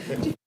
Good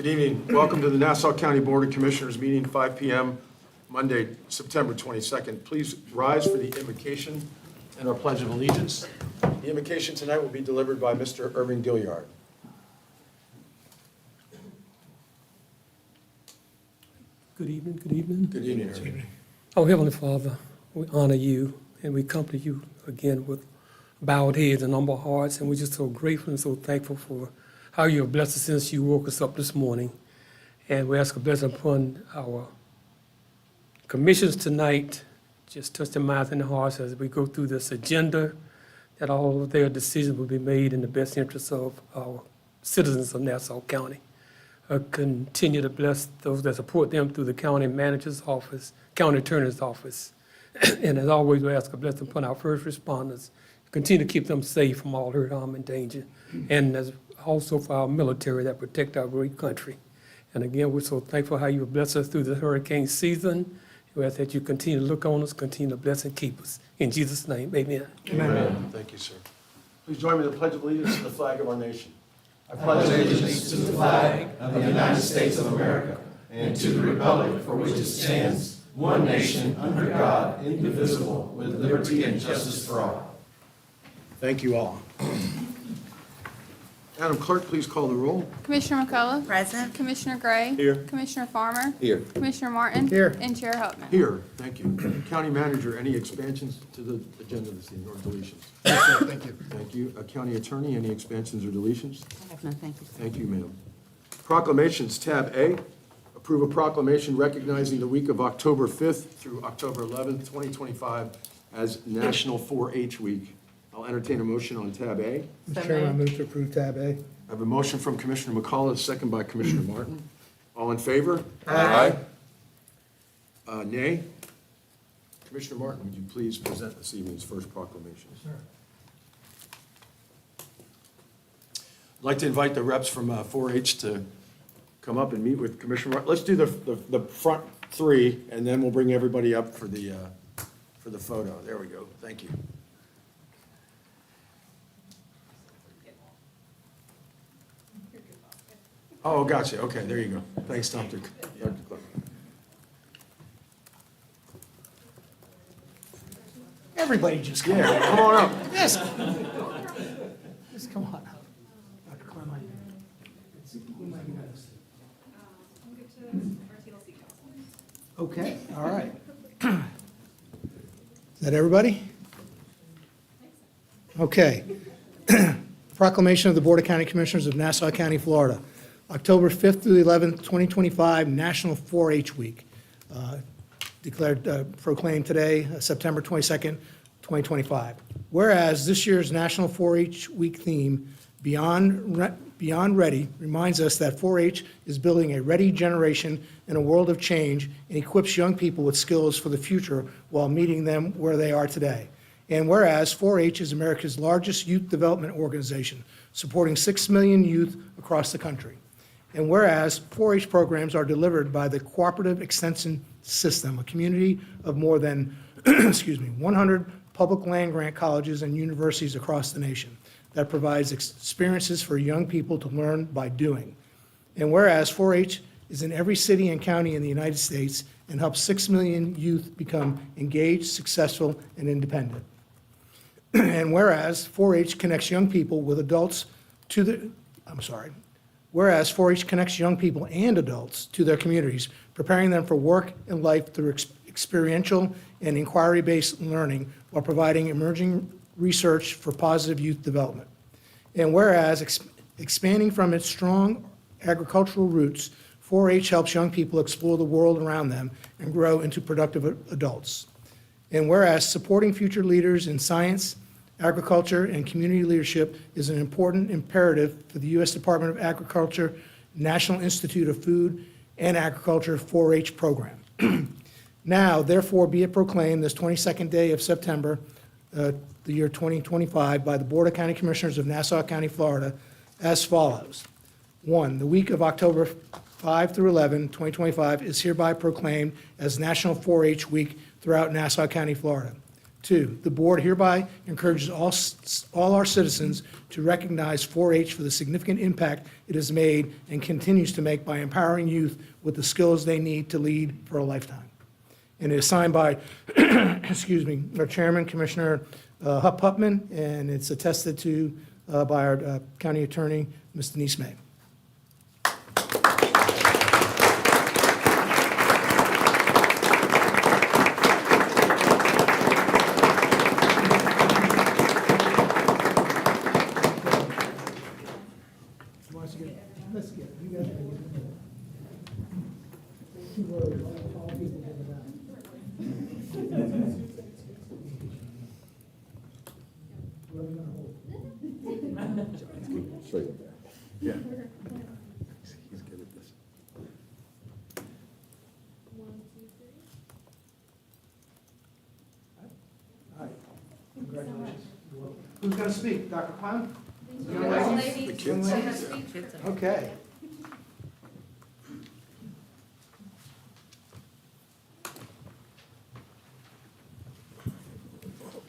evening. Welcome to the Nassau County Board of Commissioners meeting, 5 p.m., Monday, September 22nd. Please rise for the invocation and our Pledge of Allegiance. The invocation tonight will be delivered by Mr. Irving Gilliard. Good evening, good evening. Good evening, Irving. Oh, Heavenly Father, we honor you and we come to you again with bowed heads and humble hearts, and we're just so grateful and so thankful for how you have blessed us since you woke us up this morning. And we ask a blessing upon our commissions tonight. Just touch their minds and their hearts as we go through this agenda, that all of their decisions will be made in the best interest of our citizens of Nassau County. Continue to bless those that support them through the county manager's office, county attorney's office. And as always, we ask a blessing upon our first responders. Continue to keep them safe from all hurt, harm, and danger. And as also for our military that protect our great country. And again, we're so thankful how you have blessed us through the hurricane season. We ask that you continue to look on us, continue to bless and keep us. In Jesus' name, amen. Amen. Thank you, sir. Please join me in the Pledge of Allegiance to the flag of our nation. I pledge allegiance to the flag of the United States of America and to the republic for which it stands, one nation, under God, indivisible, with liberty and justice for all. Thank you all. Madam Clerk, please call the roll. Commissioner McCullough. Present. Commissioner Gray. Here. Commissioner Farmer. Here. Commissioner Martin. Here. And Chair Hupman. Here, thank you. County Manager, any expansions to the agenda this evening or deletions? Thank you. Thank you. County Attorney, any expansions or deletions? I have none, thank you. Thank you, ma'am. Proclamations, tab A. Approve a proclamation recognizing the week of October 5th through October 11th, 2025 as National 4-H Week. I'll entertain a motion on tab A. So Mr. Chairman, I moved. move to approve tab A. I have a motion from Commissioner McCullough, second by Commissioner Martin. All in favor? Aye. Nay? Commissioner Martin, would you please present this evening's first proclamation? Sure. I'd like to invite the reps from 4-H to come up and meet with Commissioner Martin. Let's do the front three, and then we'll bring everybody up for the photo. There we go. Thank you. Oh, gotcha. Okay, there you go. Thanks, Dr. Clark. Everybody just come Yeah, come on up. Yes. Just come on up. Dr. Clement. Okay, all right. Is that everybody? Okay. Proclamation of the Board of County Commissioners of Nassau County, Florida. October 5th through the 11th, 2025, National 4-H Week. Proclaimed today, September 22nd, 2025. Whereas this year's National 4-H Week theme, Beyond Ready, reminds us that 4-H is building a ready generation in a world of change and equips young people with skills for the future while meeting them where they are today. And whereas 4-H is America's largest youth development organization, supporting 6 million youth across the country. And whereas 4-H programs are delivered by the Cooperative Extension System, a community of more than 100 public land-grant colleges and universities across the nation that provides experiences for young people to learn by doing. And whereas 4-H is in every city and county in the United States and helps 6 million youth become engaged, successful, and independent. And whereas 4-H connects young people with adults to the, whereas 4-H connects young people and adults to their communities, preparing them for work and life through experiential and inquiry-based learning while providing emerging research for positive youth development. And whereas expanding from its strong agricultural roots, 4-H helps young people explore the world around them and grow into productive adults. And whereas supporting future leaders in science, agriculture, and community leadership is an important imperative for the U.S. Department of Agriculture, National Institute of Food and Agriculture 4-H program. Now, therefore, be it proclaimed this 22nd day of September, the year 2025, by the Board of County Commissioners of Nassau County, Florida, as follows. 1, the week of October 5 through 11, 2025, is hereby proclaimed as National 4-H Week throughout Nassau County, Florida. 2, the board hereby encourages all our citizens to recognize 4-H for the significant impact it has made and continues to make by empowering youth with the skills they need to lead for a lifetime. And it is signed by, excuse me, our chairman, Commissioner Hupp Huppman, and it's attested to by our county attorney, Ms. Denise May. Let's get it. You guys can get it. Two words, all people get it out. Where are we gonna hold? Straight up there. Yeah. He's good at this. All right. Congratulations. Who's gonna speak? Dr. Clown? The kids. Okay.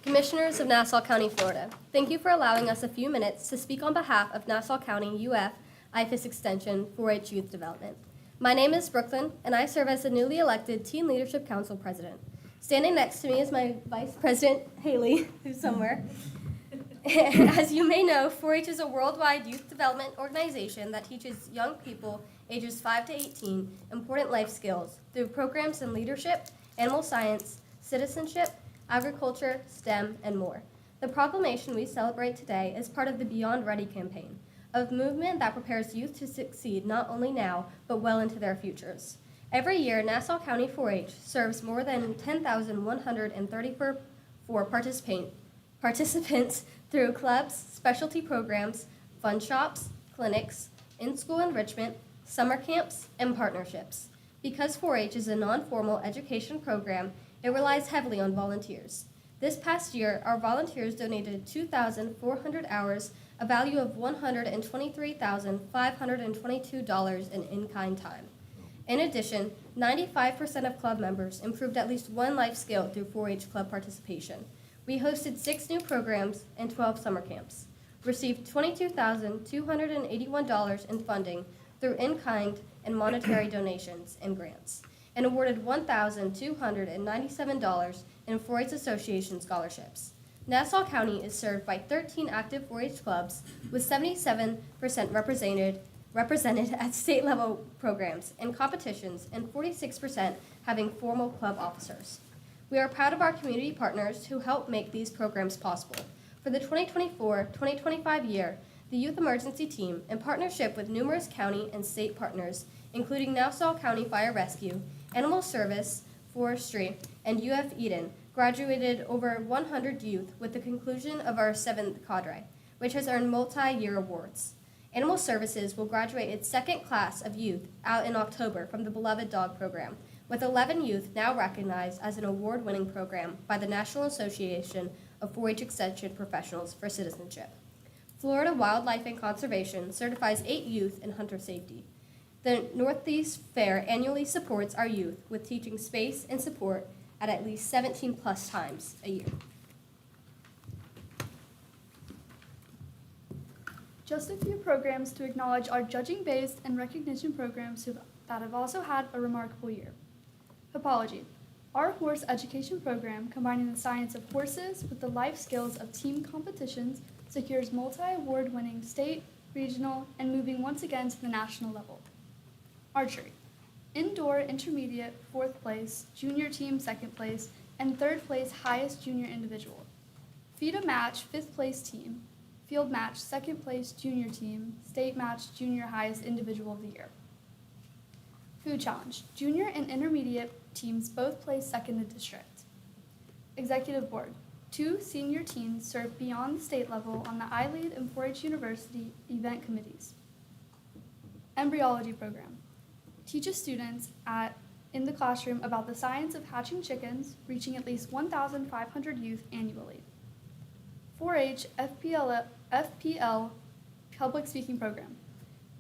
Commissioners of Nassau County, Florida, thank you for allowing us a few minutes to speak on behalf of Nassau County UF IFAS Extension 4-H Youth Development. My name is Brooklyn, and I serve as the newly elected Teen Leadership Council President. Standing next to me is my Vice President, Haley, who's somewhere. As you may know, 4-H is a worldwide youth development organization that teaches young people ages 5 to 18 important life skills through programs in leadership, animal science, citizenship, agriculture, STEM, and more. The proclamation we celebrate today is part of the Beyond Ready campaign, a movement that prepares youth to succeed not only now, but well into their futures. Every year, Nassau County 4-H serves more than 10,134 participants through clubs, specialty programs, fun shops, clinics, in-school enrichment, summer camps, and partnerships. Because 4-H is a non-formal education program, it relies heavily on volunteers. This past year, our volunteers donated 2,400 hours, a value of $123,522 in-kind time. In addition, 95% of club members improved at least one life skill through 4-H club participation. We hosted 6 new programs and 12 summer camps, received $22,281 in funding through in-kind and monetary donations and grants, and awarded $1,297 in 4-H Association scholarships. Nassau County is served by 13 active 4-H clubs, with 77% represented at state-level programs and competitions, and 46% having formal club officers. We are proud of our community partners who help make these programs possible. For the 2024-2025 year, the Youth Emergency Team, in partnership with numerous county and state partners, including Nassau County Fire Rescue, Animal Service, Forestry, and UF Eden, graduated over 100 youth with the conclusion of our 7th cadre, which has earned multi-year awards. Animal Services will graduate its 2nd class of youth out in October from the Beloved Dog Program, with 11 youth now recognized as an award-winning program by the National Association of 4-H Extension Professionals for Citizenship. Florida Wildlife and Conservation certifies 8 youth in hunter safety. The Northeast Fair annually supports our youth with teaching space and support at least 17 plus times a year. Just a few programs to acknowledge our judging-based and recognition programs that have also had a remarkable year. Hippology, our horse education program combining the science of horses with the life skills of team competitions, secures multi-award winning state, regional, and moving once again to the national level. Archery, indoor intermediate 4th place, junior team 2nd place, and 3rd place highest junior individual. FIDA match 5th place team, field match second place junior team, state match junior highest individual of the year. Food challenge, junior and intermediate teams both placed second in district. Executive board, 2 senior teams served beyond the state level on the iLead and 4-H University event committees. Embryology program, teaches students in the classroom about the science of hatching chickens, reaching at least 1,500 youth annually. 4-H FPL public speaking program,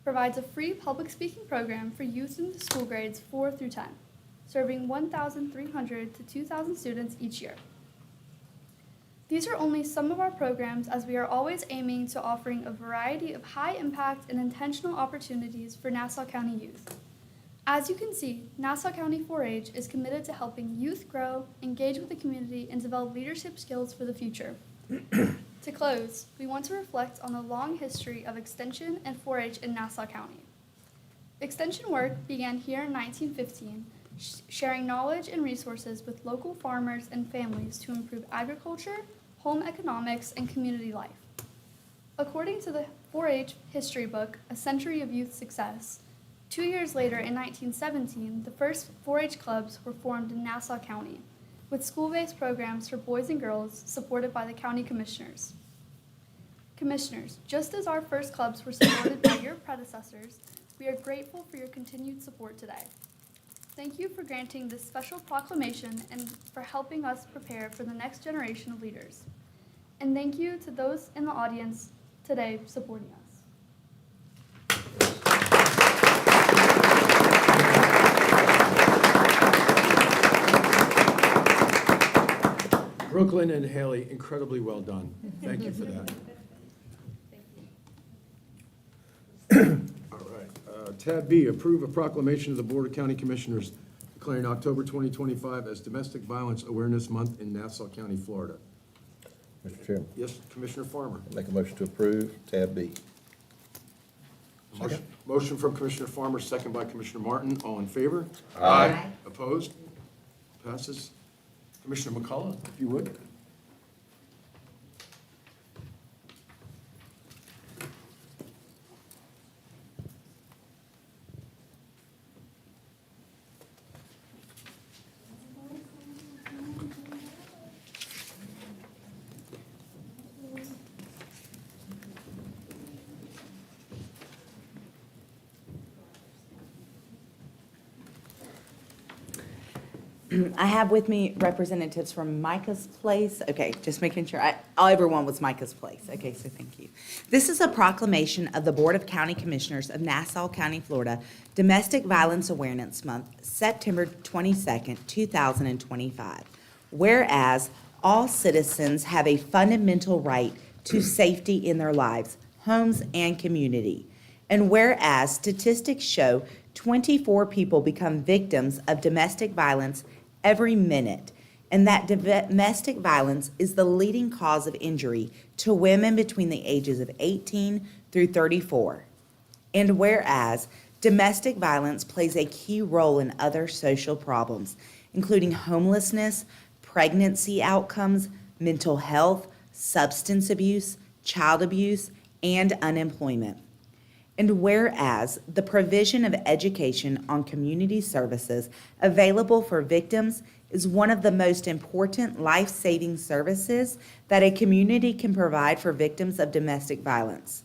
provides a free public speaking program for youth in the school grades 4 through 10, serving 1,300 to 2,000 students each year. These are only some of our programs, as we are always aiming to offering a variety of high impact and intentional opportunities for Nassau County youth. As you can see, Nassau County 4-H is committed to helping youth grow, engage with the community, and develop leadership skills for the future. To close, we want to reflect on the long history of Extension and 4-H in Nassau County. Extension work began here in 1915, sharing knowledge and resources with local farmers and families to improve agriculture, home economics, and community life. According to the 4-H history book, A Century of Youth Success, 2 years later in 1917, the first 4-H clubs were formed in Nassau County, with school-based programs for boys and girls supported by the county commissioners. Commissioners, just as our first clubs were supported by your predecessors, we are grateful for your continued support today. Thank you for granting this special proclamation and for helping us prepare for the next generation of leaders. And thank you to those in the audience today supporting us. Brooklyn and Haley, incredibly well done. Thank you for that. All right. Tab B, approve a proclamation of the Board of County Commissioners declaring October 2025 as Domestic Violence Awareness Month in Nassau County, Florida. Mr. Chairman, Yes, Commissioner Farmer. make a motion to approve tab B. Motion from Commissioner Farmer, second by Commissioner Martin. All in favor? Aye. Opposed? Passes. Commissioner McCullough, if you would. I have with me representatives from Micah's Place. Okay, just making sure. Everyone was Micah's Place. Okay, so thank you. This is a proclamation of the Board of County Commissioners of Nassau County, Florida, Domestic Violence Awareness Month, September 22nd, 2025. Whereas all citizens have a fundamental right to safety in their lives, homes, and community. And whereas statistics show 24 people become victims of domestic violence every minute, and that domestic violence is the leading cause of injury to women between the ages of 18 through 34. And whereas domestic violence plays a key role in other social problems, including homelessness, pregnancy outcomes, mental health, substance abuse, child abuse, and unemployment. And whereas the provision of education on community services available for victims is one of the most important life-saving services that a community can provide for victims of domestic violence.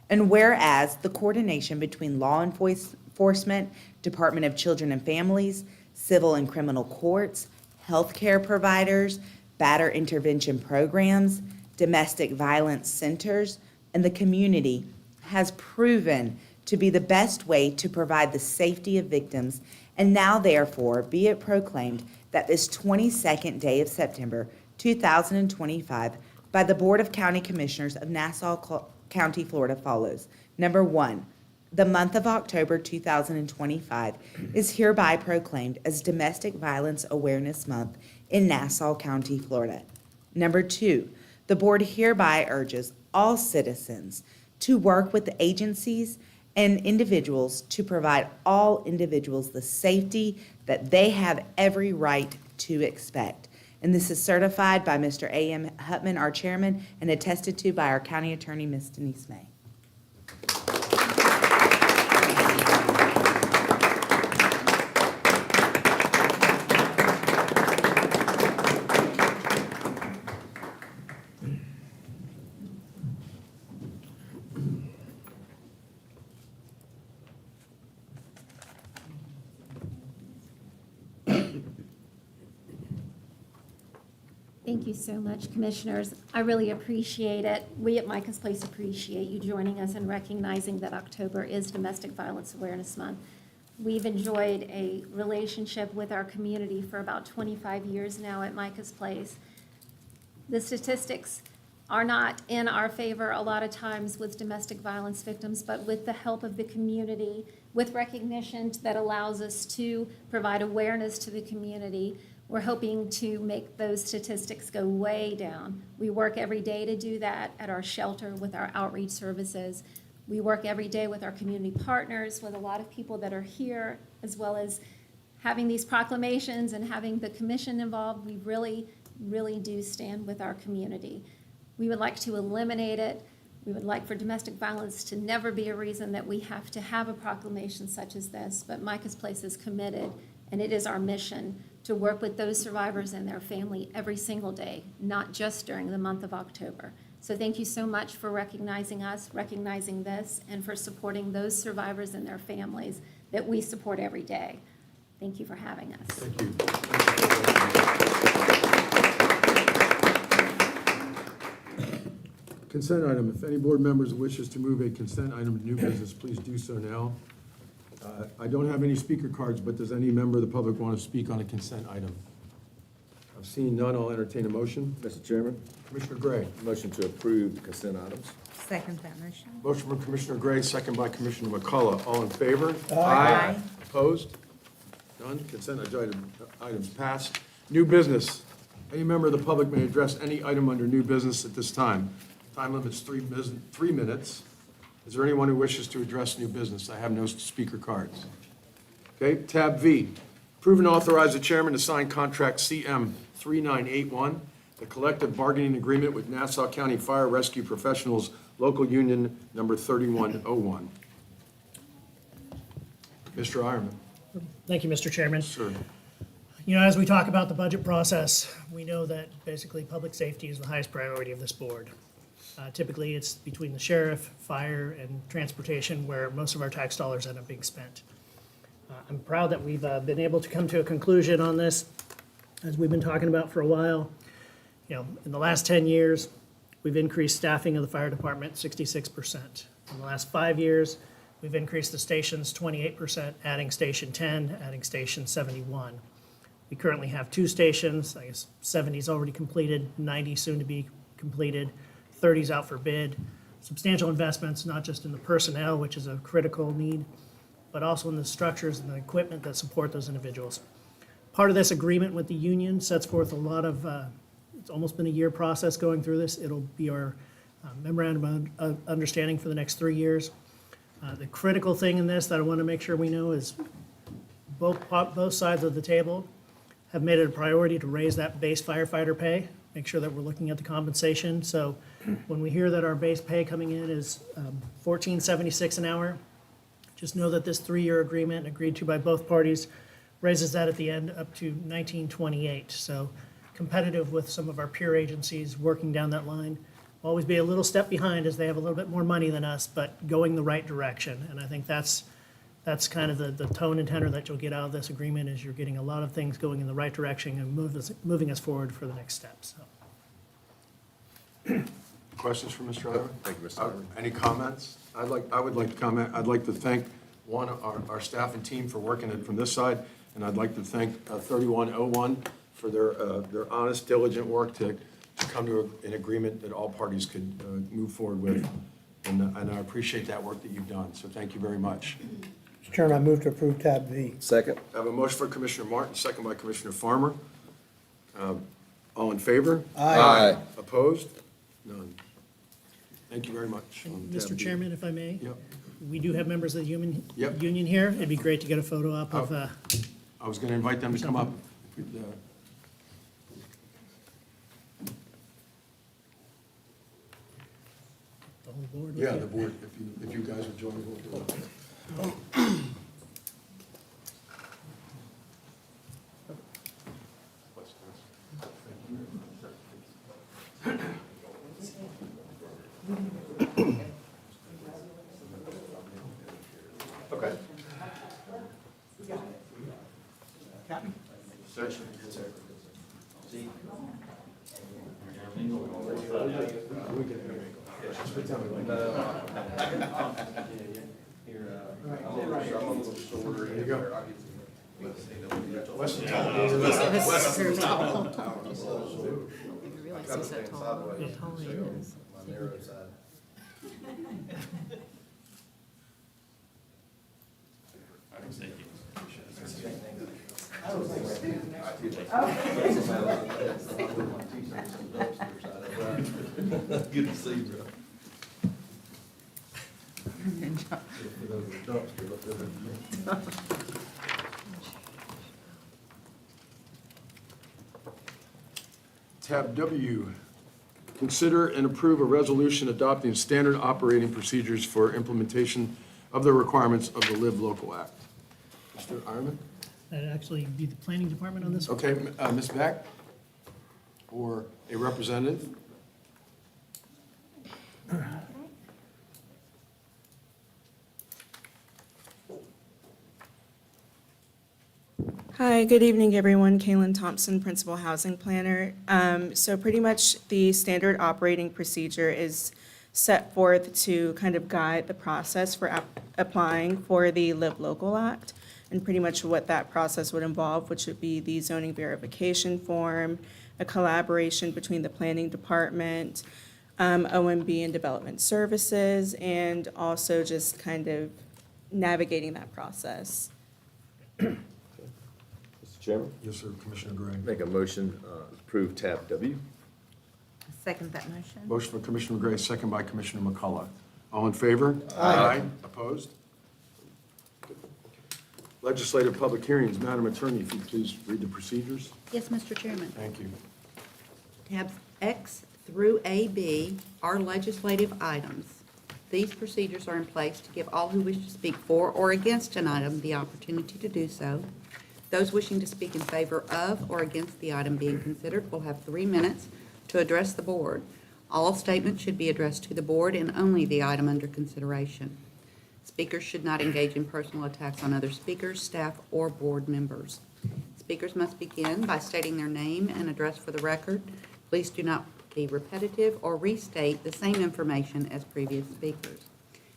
And whereas the coordination between law enforcement, Department of Children and Families, civil and criminal courts, healthcare providers, batterer intervention programs, domestic violence centers, and the community has proven to be the best way to provide the safety of victims, and now therefore be it proclaimed that this 22nd day of September 2025 by the Board of County Commissioners of Nassau County, Florida follows. Number 1, the month of October 2025 is hereby proclaimed as Domestic Violence Awareness Month in Nassau County, Florida. Number 2, the board hereby urges all citizens to work with the agencies and individuals to provide all individuals the safety that they have every right to expect. And this is certified by Mr. A.M. Hutman, our chairman, and attested to by our county attorney, Ms. Denise May. Thank you so much, Commissioners. I really appreciate it. We at Micah's Place appreciate you joining us and recognizing that October is Domestic Violence Awareness Month. We've enjoyed a relationship with our community for about 25 years now at Micah's Place. The statistics are not in our favor a lot of times with domestic violence victims, but with the help of the community, with recognition that allows us to provide awareness to the community, we're hoping to make those statistics go way down. We work every day to do that at our shelter with our outreach services. We work every day with our community partners, with a lot of people that are here, as well as having these proclamations and having the commission involved. We really, really do stand with our community. We would like to eliminate it. We would like for domestic violence to never be a reason that we have to have a proclamation such as this, but Micah's Place is committed, and it is our mission to work with those survivors and their family every single day, not just during the month of October. So thank you so much for recognizing us, recognizing this, and for supporting those survivors and their families that we support every day. Thank you for having us. Thank you. Consent item. If any board members wishes to move a consent item to new business, please do so now. I don't have any speaker cards, but does any member of the public want to speak on a consent item? I've seen none. I'll entertain a motion. Mr. Chairman, Commissioner Gray. motion to approve the consent items. Second that motion. Motion from Commissioner Gray, second by Commissioner McCullough. All in favor? Aye. Opposed? None. Consent items passed. New business. Any member of the public may address any item under new business at this time. Time limit's 3 minutes. Is there anyone who wishes to address new business? I have no speaker cards. Okay, tab V, approve and authorize the chairman to sign contract CM 3981, the collective bargaining agreement with Nassau County Fire Rescue Professionals, local union number 3101. Mr. Ironman. Thank you, Mr. Chairman. Sir. You know, as we talk about the budget process, we know that basically public safety is the highest priority of this board. Typically, it's between the sheriff, fire, and transportation where most of our tax dollars end up being spent. I'm proud that we've been able to come to a conclusion on this, as we've been talking about for a while. You know, in the last 10 years, we've increased staffing of the fire department 66%. In the last 5 years, we've increased the stations 28%, adding Station 10, adding Station 71. We currently have 2 stations. I guess 70 is already completed, 90 soon to be completed, 30's out for bid. Substantial investments, not just in the personnel, which is a critical need, but also in the structures and the equipment that support those individuals. Part of this agreement with the union sets forth a lot of, it's almost been a year process going through this. It'll be our memorandum of understanding for the next 3 years. The critical thing in this that I want to make sure we know is both sides of the table have made it a priority to raise that base firefighter pay, make sure that we're looking at the compensation. So when we hear that our base pay coming in is $14.76 an hour, just know that this 3-year agreement agreed to by both parties raises that at the end up to $19.28. So competitive with some of our peer agencies working down that line. Always be a little step behind as they have a little bit more money than us, but going the right direction. And I think that's kind of the tone and tenor that you'll get out of this agreement, is you're getting a lot of things going in the right direction and moving us forward for the next steps. So. Questions for Mr. Ironman? Thank you, Mr. Ironman. Any comments? I would like to comment. I'd like to thank, our staff and team for working it from this side, and I'd like to thank 3101 for their honest, diligent work to come to an agreement that all parties could move forward with. And I appreciate that work that you've done, so thank you very much. Mr. Chairman, I move to approve tab V. Second. I have a motion for Commissioner Martin, second by Commissioner Farmer. All in favor? Aye. Opposed? None. Thank you very much. on tab Mr. B. Chairman, if I may, Yep. we do have members of the Yep. union here. It'd be great to get a photo up of, I was going to invite them to come up. board? Yeah, the board, if you guys would join, we'll do it. Okay. There you go. Weston, Good to see you, bro. Tab W, consider and approve a resolution adopting standard operating procedures for implementation of the requirements of the Live Local Act. Mr. Ironman? That'd actually be the planning department on this one. Okay, Ms. Beck, or a representative? Hi, good evening, everyone. Kaylin Thompson, Principal Housing Planner. So pretty much the standard operating procedure is set forth to kind of guide the process for applying for the Live Local Act, and pretty much what that process would involve, which would be the zoning verification form, a collaboration between the planning department, OMB and Development Services, and also just kind of navigating that process. Mr. Chairman, Yes, sir, Commissioner Gray. make a motion, approve tab W. Second that motion. Motion for Commissioner Gray, second by Commissioner McCullough. All in favor? Opposed? Legislative public hearings. Madam Attorney, if you please read the procedures. Yes, Mr. Chairman. Thank you. Tabs X through AB are legislative items. These procedures are in place to give all who wish to speak for or against an item the opportunity to do so. Those wishing to speak in favor of or against the item being considered will have 3 minutes to address the board. All statements should be addressed to the board and only the item under consideration. Speakers should not engage in personal attacks on other speakers, staff, or board members. Speakers must begin by stating their name and address for the record. Please do not be repetitive or restate the same information as previous speakers.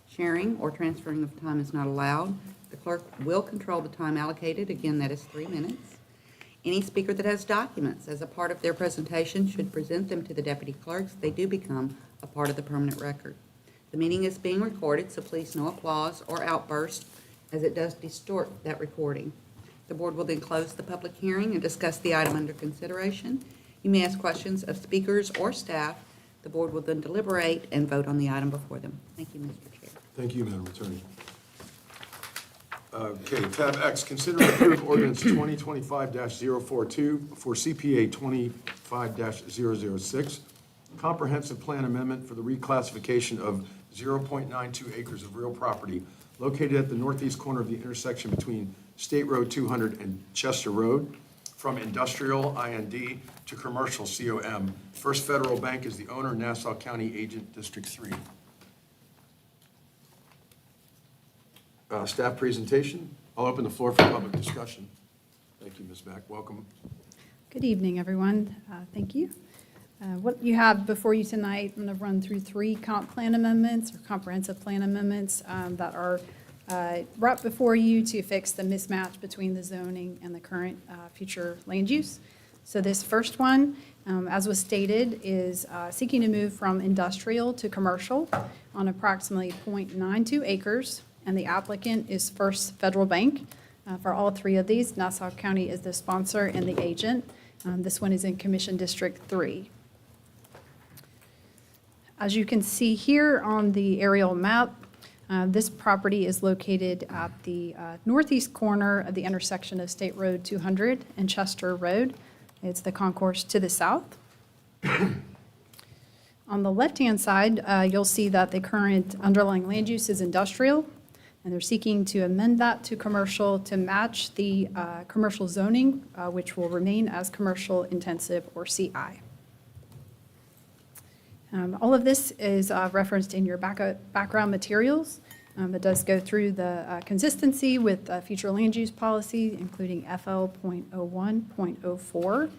Sharing or transferring of time is not allowed. The clerk will control the time allocated. Again, that is 3 minutes. Any speaker that has documents as a part of their presentation should present them to the deputy clerks. They do become a part of the permanent record. The meeting is being recorded, so please no applause or outburst, as it does distort that recording. The board will then close the public hearing and discuss the item under consideration. You may ask questions of speakers or staff. The board will then deliberate and vote on the item before them. Thank you, Mr. Chair. Thank you, Madam Attorney. Okay, tab X, consider and approve ordinance 2025-042 for CPA 25-006, comprehensive plan amendment for the reclassification of 0.92 acres of real property located at the northeast corner of the intersection between State Road 200 and Chester Road from industrial IND to commercial COM. First Federal Bank is the owner, Nassau County Agent, District 3. Staff presentation. I'll open the floor for public discussion. Thank you, Ms. Mack. Welcome. Good evening, everyone. Thank you. What you have before you tonight, I'm going to run through 3 comp plan amendments or comprehensive plan amendments that are brought before you to fix the mismatch between the zoning and the current future land use. So this first one, as was stated, is seeking to move from industrial to commercial on approximately 0.92 acres. And the applicant is First Federal Bank. For all 3 of these, Nassau County is the sponsor and the agent. This one is in Commission District 3. As you can see here on the aerial map, this property is located at the northeast corner of the intersection of State Road 200 and Chester Road. It's the concourse to the south. On the left-hand side, you'll see that the current underlying land use is industrial, and they're seeking to amend that to commercial to match the commercial zoning, which will remain as commercial intensive or CI. All of this is referenced in your background materials. It does go through the consistency with future land use policy, including FL.01.04.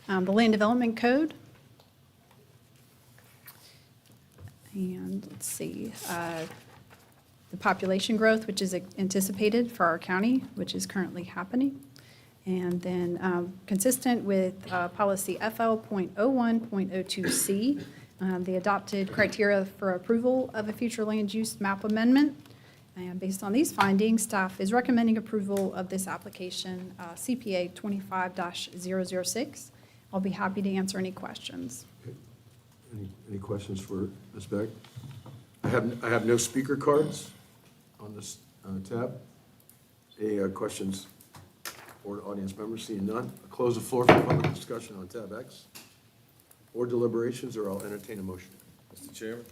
The Land Development Code. And let's see, the population growth, which is anticipated for our county, which is currently happening. And then consistent with policy FL.01.02C, the adopted criteria for approval of a future land use map amendment. And based on these findings, staff is recommending approval of this application, CPA 25-006. I'll be happy to answer any questions. Any questions for Ms. Beck? I have no speaker cards on this tab. Any questions for audience members? Seeing none, I'll close the floor for public discussion on tab X. Or deliberations, or I'll entertain a motion. Mr. Chairman,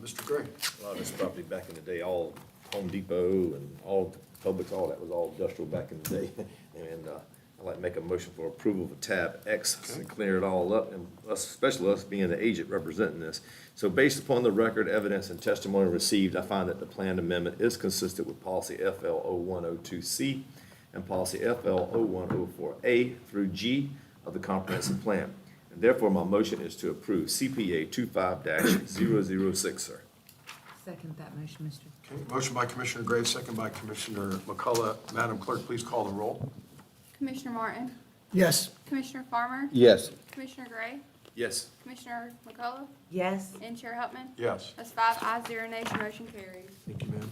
Mr. Gray. a lot of this property back in the day, all Home Depot and all Publix, all that was all industrial back in the day. And I'd like to make a motion for approval of tab X to clear it all up, and us, especially us being the agent representing this. So based upon the record, evidence, and testimony received, I find that the planned amendment is consistent with policy FL.01.02C and policy FL.01.04A through G of the comprehensive plan. And therefore, my motion is to approve CPA 25-006, sir. Second that motion, Mr. Okay, motion by Commissioner Gray, second by Commissioner McCullough. Madam Clerk, please call the roll. Commissioner Martin, Yes. Commissioner Farmer, Yes. Commissioner Gray, Yes. Commissioner McCullough, Yes. and Chair Huffman. Yes. That's 5 ayes, 0 nays, motion carries. Thank you, ma'am.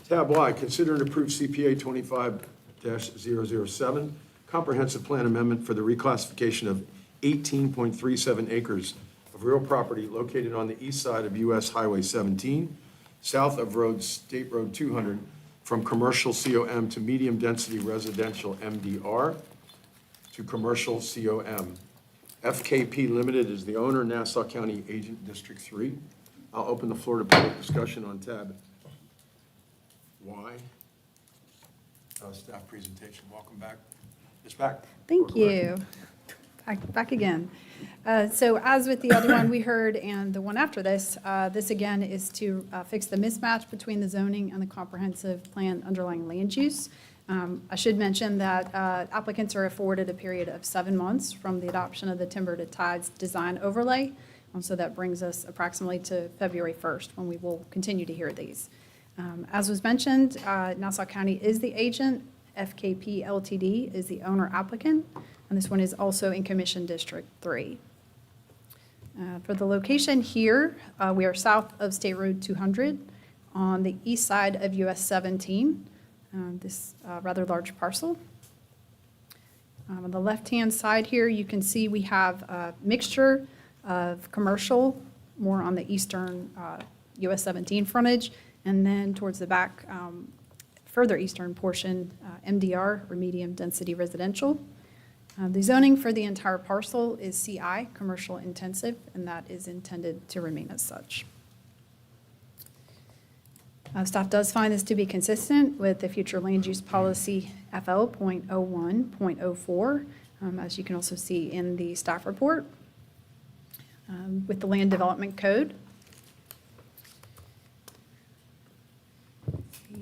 Tab Y, consider and approve CPA 25-007, comprehensive plan amendment for the reclassification of 18.37 acres of real property located on the east side of US Highway 17, south of State Road 200, from commercial COM to medium-density residential MDR to commercial COM. FKP Limited is the owner, Nassau County Agent, District 3. I'll open the floor to public discussion on tab Y. Staff presentation. Welcome back. Ms. Beck. Thank you. Back again. So as with the other one we heard and the one after this, this again is to fix the mismatch between the zoning and the comprehensive plan underlying land use. I should mention that applicants are afforded a period of 7 months from the adoption of the Timber to Tides design overlay. So that brings us approximately to February 1st, when we will continue to hear these. As was mentioned, Nassau County is the agent. FKP LTD is the owner applicant, and this one is also in Commission District 3. For the location here, we are south of State Road 200 on the east side of US 17, this rather large parcel. On the left-hand side here, you can see we have a mixture of commercial, more on the eastern US 17 frontage, and then towards the back, further eastern portion, MDR, or medium density residential. The zoning for the entire parcel is CI, commercial intensive, and that is intended to remain as such. Staff does find this to be consistent with the future land use policy FL.01.04, as you can also see in the staff report, with the Land Development Code.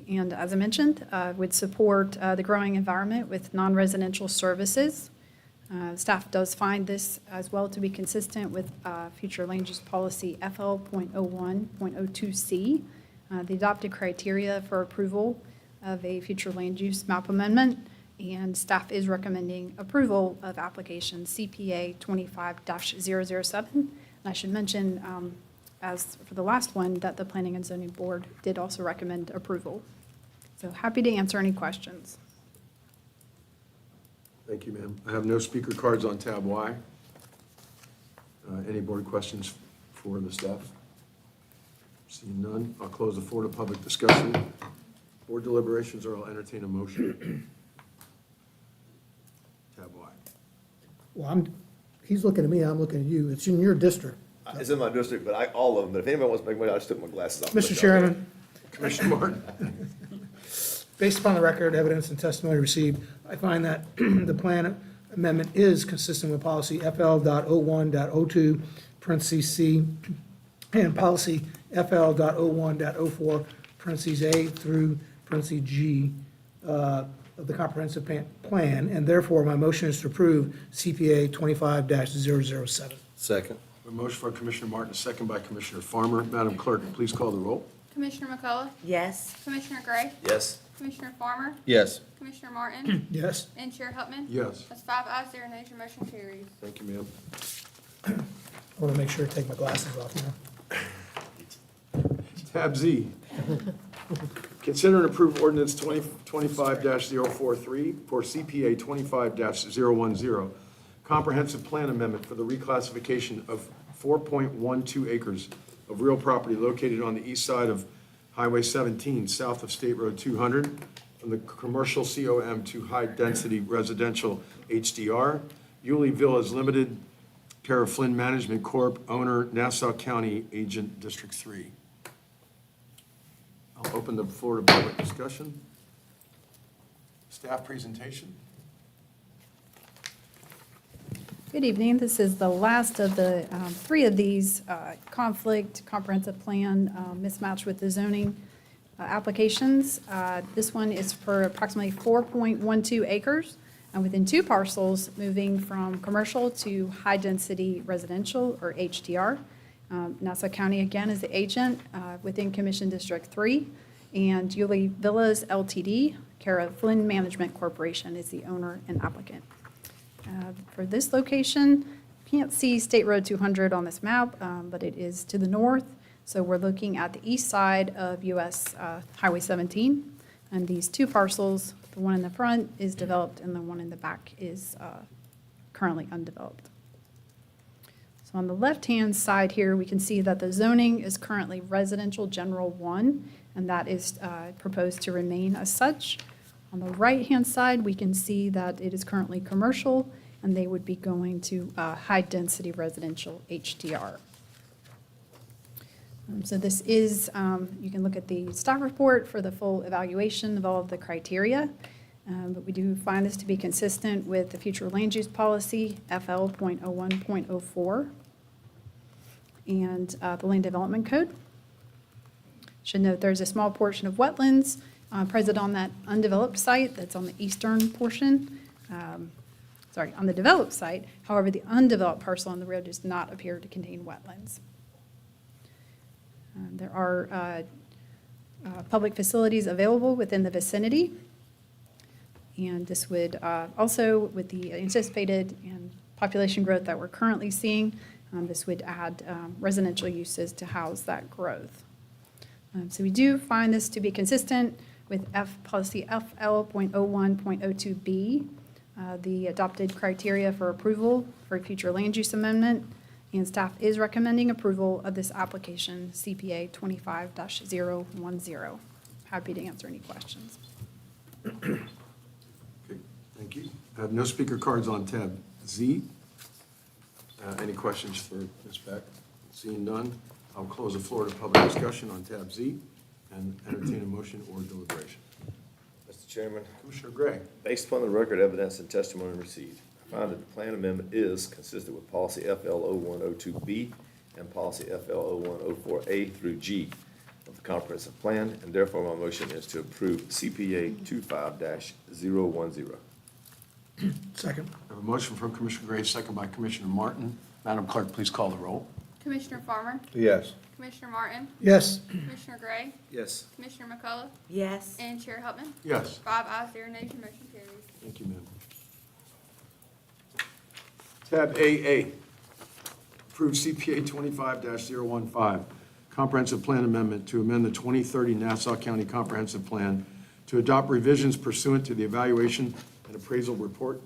And as I mentioned, would support the growing environment with non-residential services. Staff does find this as well to be consistent with future land use policy FL.01.02C, the adopted criteria for approval of a future land use map amendment, and staff is recommending approval of application CPA 25-007. And I should mention, as for the last one, that the Planning and Zoning Board did also recommend approval. So happy to answer any questions. Thank you, ma'am. I have no speaker cards on tab Y. Any board questions for the staff? Seeing none, I'll close the floor to public discussion. Board deliberations, or I'll entertain a motion. Tab Y. Well, He's looking at me, I'm looking at you. It's in your district. It's in my district, but all of them, but if anybody wants to make money, I just took my glasses off. Mr. Chairman, Commissioner Martin? based upon the record, evidence, and testimony received, I find that the plan amendment is consistent with policy FL.01.02, parentheses C, and policy FL.01.04, parentheses A through parentheses G of the comprehensive plan, and therefore my motion is to approve CPA 25-007. Second. A motion for Commissioner Martin, a second by Commissioner Farmer. Madam Clerk, please call the roll. Commissioner McCullough? Yes. Commissioner Gray? Yes. Commissioner Farmer? Yes. Commissioner Martin? Yes? And Chair Hupman? Yes. That's 5 ayes, 0 nays, your motion carries. Thank you, ma'am. I want to make sure to take my glasses off now. Tab Z. Consider and approve ordinance 2025-043 for CPA 25-010, comprehensive plan amendment for the reclassification of 4.12 acres of real property located on the east side of Highway 17, south of State Road 200, from the commercial COM to high-density residential HDR. Yulee Villas Limited, care of Flynn Management Corp., owner Nassau County, agent District 3. I'll open the floor to public discussion. Staff presentation. Good evening. This is the last of the three of these conflict, comprehensive plan, mismatch with the zoning applications. This one is for approximately 4.12 acres within two parcels, moving from commercial to high-density residential, or HDR. Nassau County, again, is the agent within Commission District 3, and Yulee Villas LTD, care of Flynn Management Corporation, is the owner and applicant. For this location, you can't see State Road 200 on this map, but it is to the north. So we're looking at the east side of US Highway 17. And these two parcels, the one in the front is developed and the one in the back is currently undeveloped. So on the left-hand side here, we can see that the zoning is currently residential general 1, and that is proposed to remain as such. On the right-hand side, we can see that it is currently commercial, and they would be going to high-density residential HDR. So this is, you can look at the staff report for the full evaluation of all of the criteria, but we do find this to be consistent with the future land use policy, FL.01.04, and the land development code. Should note there's a small portion of wetlands present on that undeveloped site that's on the eastern portion, on the developed site. However, the undeveloped parcel on the road does not appear to contain wetlands. There are public facilities available within the vicinity. And this would also, with the anticipated and population growth that we're currently seeing, this would add residential uses to house that growth. So we do find this to be consistent with policy FL.01.02B, the adopted criteria for approval for a future land use amendment, and staff is recommending approval of this application, CPA 25-010. Happy to answer any questions. Okay, thank you. I have no speaker cards on tab Z. Any questions for Ms. Beck? Seeing none, I'll close the floor to public discussion on tab Z and entertain a motion or deliberation. Mr. Chairman, Commissioner Gray. based upon the record, evidence, and testimony received, I find that the plan amendment is consistent with policy FL.01.02B and policy FL.01.04A through G of the comprehensive plan, and therefore my motion is to approve CPA 25-010. Second. I have a motion from Commissioner Gray, second by Commissioner Martin. Madam Clerk, please call the roll. Commissioner Farmer? Yes. Commissioner Martin? Yes? Commissioner Gray? Yes. Commissioner McCullough? Yes. And Chair Hupman? Yes. 5 ayes, 0 nays, your motion carries. Thank you, ma'am. Tab AA, approve CPA 25-015, comprehensive plan amendment to amend the 2030 Nassau County Comprehensive Plan to adopt revisions pursuant to the evaluation and appraisal report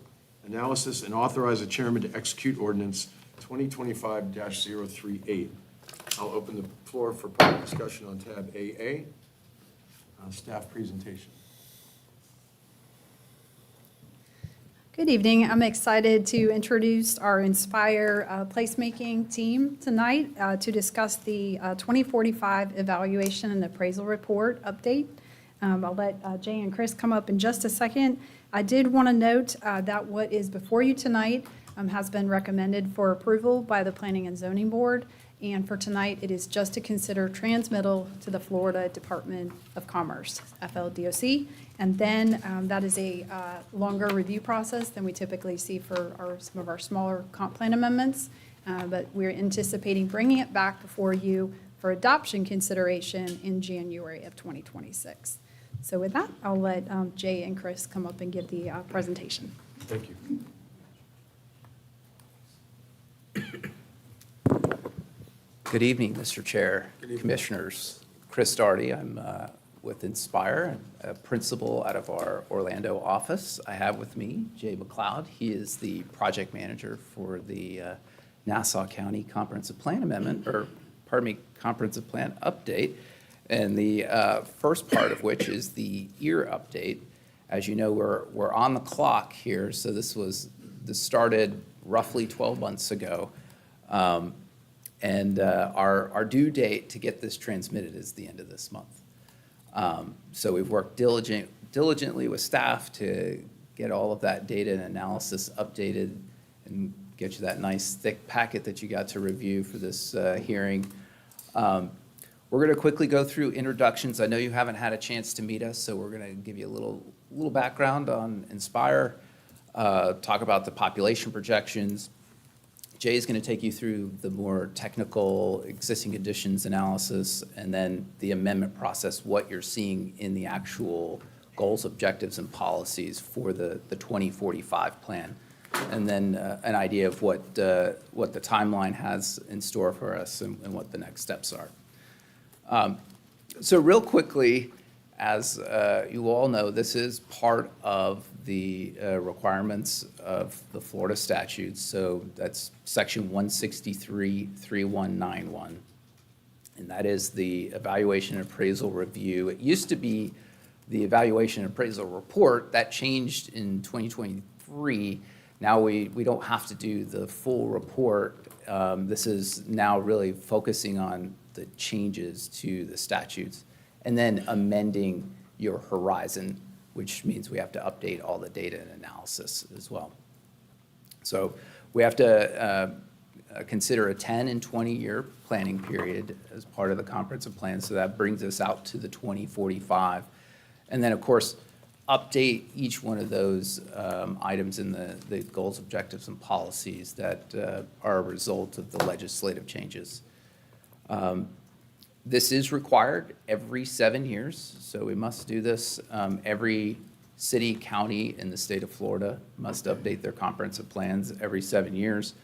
analysis and authorize the chairman to execute ordinance 2025-038. I'll open the floor for public discussion on tab AA. Staff presentation. Good evening. I'm excited to introduce our Inspire placemaking team tonight to discuss the 2045 evaluation and appraisal report update. I'll let Jay and Chris come up in just a second. I did want to note that what is before you tonight has been recommended for approval by the Planning and Zoning Board. And for tonight, it is just to consider transmittal to the Florida Department of Commerce, FLDOC. And then that is a longer review process than we typically see for some of our smaller comp plan amendments. But we're anticipating bringing it back before you for adoption consideration in January of 2026. So with that, I'll let Jay and Chris come up and give the presentation. Thank you. Good evening, Mr. Chair, Commissioners. Chris Darty, I'm with Inspire, a principal out of our Orlando office. I have with me Jay McLeod. He is the project manager for the Nassau County Comprehensive Plan Amendment, or pardon me, Comprehensive Plan Update. And the first part of which is the year update. As you know, we're on the clock here, so this started roughly 12 months ago. And our due date to get this transmitted is the end of this month. So we've worked diligently with staff to get all of that data and analysis updated and get you that nice thick packet that you got to review for this hearing. We're going to quickly go through introductions. I know you haven't had a chance to meet us, so we're going to give you a little background on Inspire, talk about the population projections. Jay is going to take you through the more technical existing conditions analysis and then the amendment process, what you're seeing in the actual goals, objectives, and policies for the 2045 plan, and then an idea of what the timeline has in store for us and what the next steps are. So real quickly, as you all know, this is part of the requirements of the Florida statutes. So that's section 163-3191. And that is the evaluation and appraisal review. It used to be the evaluation and appraisal report. That changed in 2023. Now we don't have to do the full report. This is now really focusing on the changes to the statutes and then amending your horizon, which means we have to update all the data and analysis as well. So we have to consider a 10 and 20-year planning period as part of the comprehensive plan. So that brings us out to the 2045. And then, of course, update each one of those items in the goals, objectives, and policies that are a result of the legislative changes. This is required every 7 years, so we must do this. Every city, county in the state of Florida must update their comprehensive plans every 7 years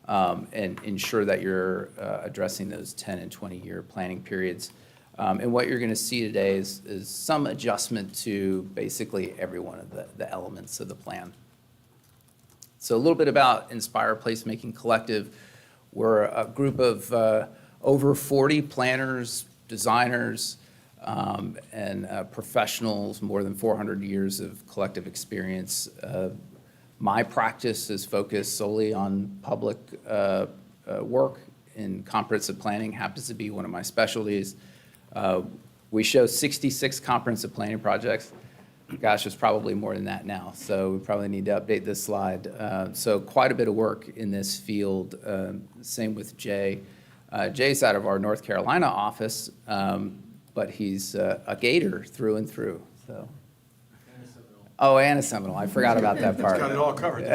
and ensure that you're addressing those 10 and 20-year planning periods. And what you're going to see today is some adjustment to basically every one of the elements of the plan. So a little bit about Inspire Placemaking Collective. We're a group of over 40 planners, designers, and professionals, more than 400 years of collective experience. My practice is focused solely on public work, and comprehensive planning happens to be one of my specialties. We show 66 comprehensive planning projects. Gosh, there's probably more than that now, so we probably need to update this slide. So quite a bit of work in this field. Same with Jay. Jay's out of our North Carolina office, but he's a Gator through and through. So. Oh, and a Seminole. I forgot about that part. Got it all covered.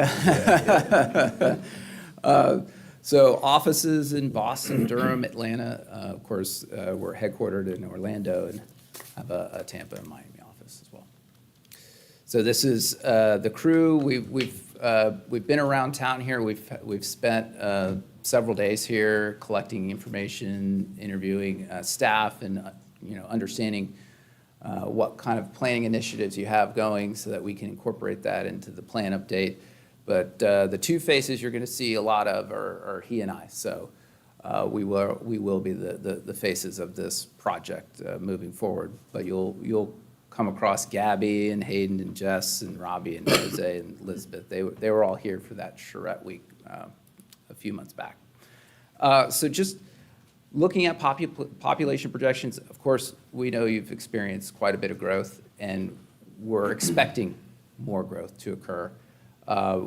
So offices in Boston, Durham, Atlanta. Of course, we're headquartered in Orlando and have a Tampa and Miami office as well. So this is the crew. We've been around town here. We've spent several days here collecting information, interviewing staff, and understanding what kind of planning initiatives you have going so that we can incorporate that into the plan update. But the two faces you're going to see a lot of are he and I. So we will be the faces of this project moving forward. But you'll come across Gabby and Hayden and Jess and Robbie and Jose and Elizabeth. They were all here for that charrette week a few months back. So just looking at population projections, of course, we know you've experienced quite a bit of growth, and we're expecting more growth to occur.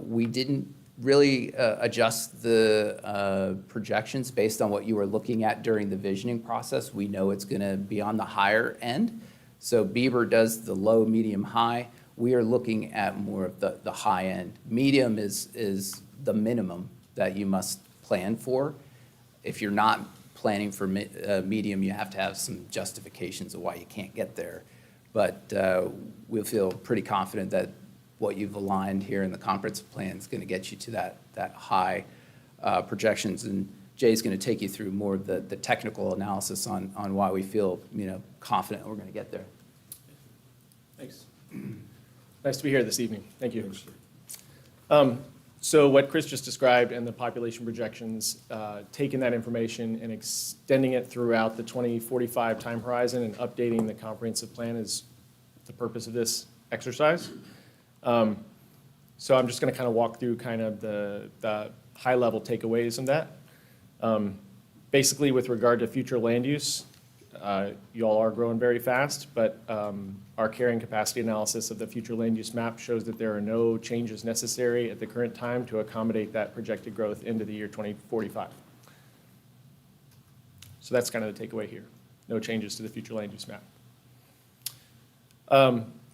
We didn't really adjust the projections based on what you were looking at during the visioning process. We know it's going to be on the higher end. So Bieber does the low, medium, high. We are looking at more of the high end. Medium is the minimum that you must plan for. If you're not planning for medium, you have to have some justifications of why you can't get there. But we'll feel pretty confident that what you've aligned here in the comprehensive plan is going to get you to that high projections. And Jay's going to take you through more of the technical analysis on why we feel confident we're going to get there. Thanks. Nice to be here this evening. Thank you. So what Chris just described and the population projections, taking that information and extending it throughout the 2045 time horizon and updating the comprehensive plan is the purpose of this exercise. So I'm just going to kind of walk through kind of the high-level takeaways in that. Basically, with regard to future land use, you all are growing very fast, but our carrying capacity analysis of the future land use map shows that there are no changes necessary at the current time to accommodate that projected growth into the year 2045. So that's kind of the takeaway here. No changes to the future land use map.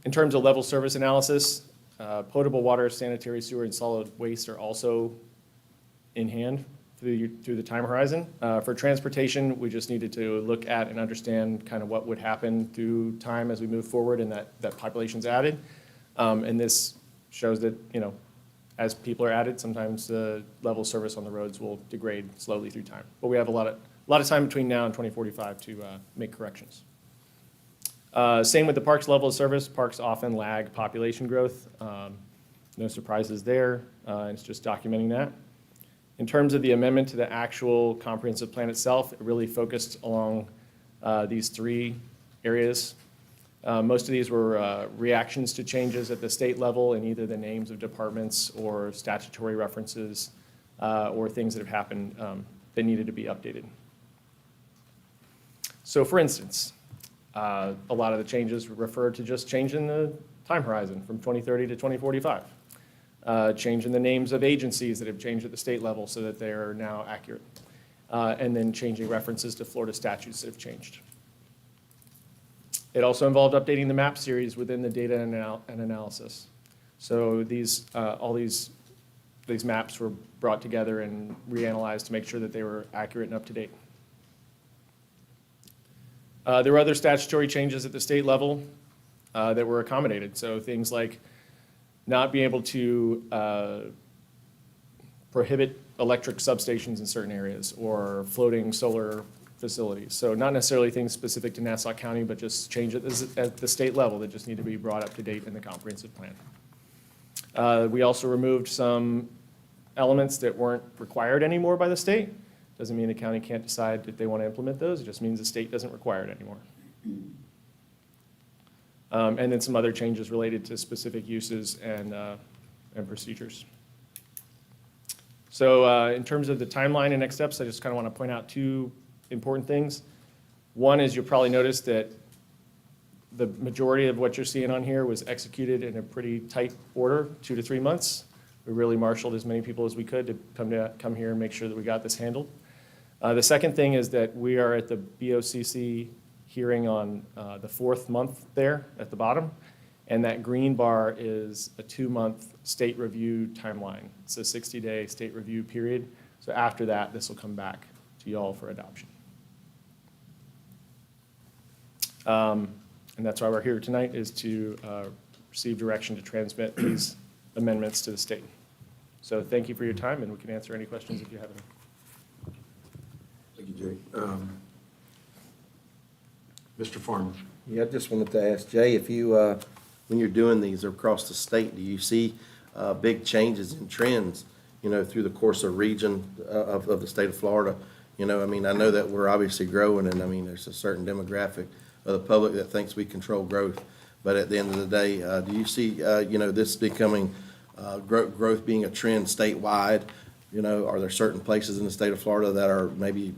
In terms of level service analysis, potable water, sanitary sewer, and solid waste are also in hand through the time horizon. For transportation, we just needed to look at and understand kind of what would happen through time as we move forward and that population's added. And this shows that, as people are added, sometimes the level of service on the roads will degrade slowly through time. But we have a lot of time between now and 2045 to make corrections. Same with the parks level of service. Parks often lag population growth. No surprises there. It's just documenting that. In terms of the amendment to the actual comprehensive plan itself, it really focused along these three areas. Most of these were reactions to changes at the state level in either the names of departments or statutory references or things that have happened that needed to be updated. So for instance, a lot of the changes refer to just changing the time horizon from 2030 to 2045. Changing the names of agencies that have changed at the state level so that they are now accurate. And then changing references to Florida statutes that have changed. It also involved updating the map series within the data and analysis. So all these maps were brought together and reanalyzed to make sure that they were accurate and up to date. There were other statutory changes at the state level that were accommodated. So things like not being able to prohibit electric substations in certain areas or floating solar facilities. So not necessarily things specific to Nassau County, but just change it at the state level that just need to be brought up to date in the comprehensive plan. We also removed some elements that weren't required anymore by the state. Doesn't mean the county can't decide if they want to implement those. It just means the state doesn't require it anymore. And then some other changes related to specific uses and procedures. So in terms of the timeline and next steps, I just kind of want to point out two important things. One is you'll probably notice that the majority of what you're seeing on here was executed in a pretty tight order, 2 to 3 months. We really marshaled as many people as we could to come here and make sure that we got this handled. The second thing is that we are at the BOCC hearing on the 4th month there at the bottom, and that green bar is a 2-month state review timeline. It's a 60-day state review period. So after that, this will come back to you all for adoption. And that's why we're here tonight, is to receive direction to transmit these amendments to the state. So thank you for your time, and we can answer any questions if you have any. Thank you, Jay. Mr. Farmer. Yeah, I just wanted to ask Jay, if you, when you're doing these across the state, do you see big changes in trends, through the course of region of the state of Florida? I know that we're obviously growing, and there's a certain demographic of the public that thinks we control growth. But at the end of the day, do you see, this becoming, growth being a trend statewide? Are there certain places in the state of Florida that are maybe,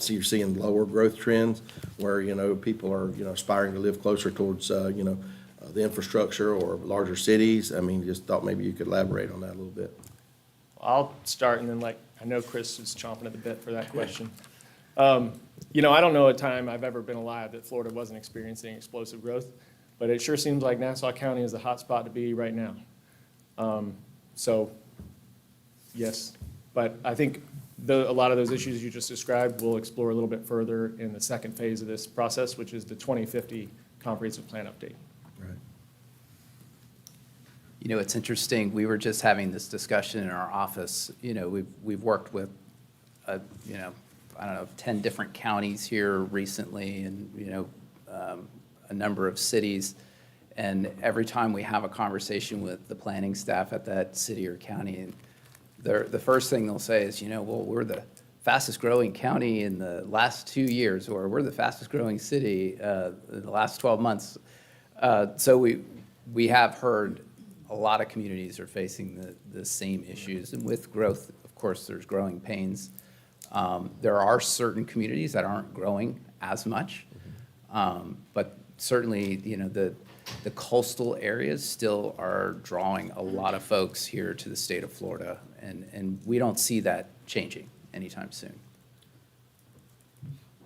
you're seeing lower growth trends where, people are, aspiring to live closer towards, the infrastructure or larger cities? I mean, just thought maybe you could elaborate on that a little bit. I'll start, and then I know Chris is chomping at the bit for that question. I don't know a time I've ever been alive that Florida wasn't experiencing explosive growth, but it sure seems like Nassau County is the hot spot to be right now. So, yes, but I think a lot of those issues you just described, we'll explore a little bit further in the second phase of this process, which is the 2050 comprehensive plan update. Right. It's interesting, we were just having this discussion in our office. We've worked with, 10 different counties here recently and, a number of cities. And every time we have a conversation with the planning staff at that city or county, and the first thing they'll say is, well, we're the fastest growing county in the last 2 years, or we're the fastest growing city in the last 12 months. So we have heard a lot of communities are facing the same issues. And with growth, of course, there's growing pains. There are certain communities that aren't growing as much. But certainly, the coastal areas still are drawing a lot of folks here to the state of Florida. And we don't see that changing anytime soon.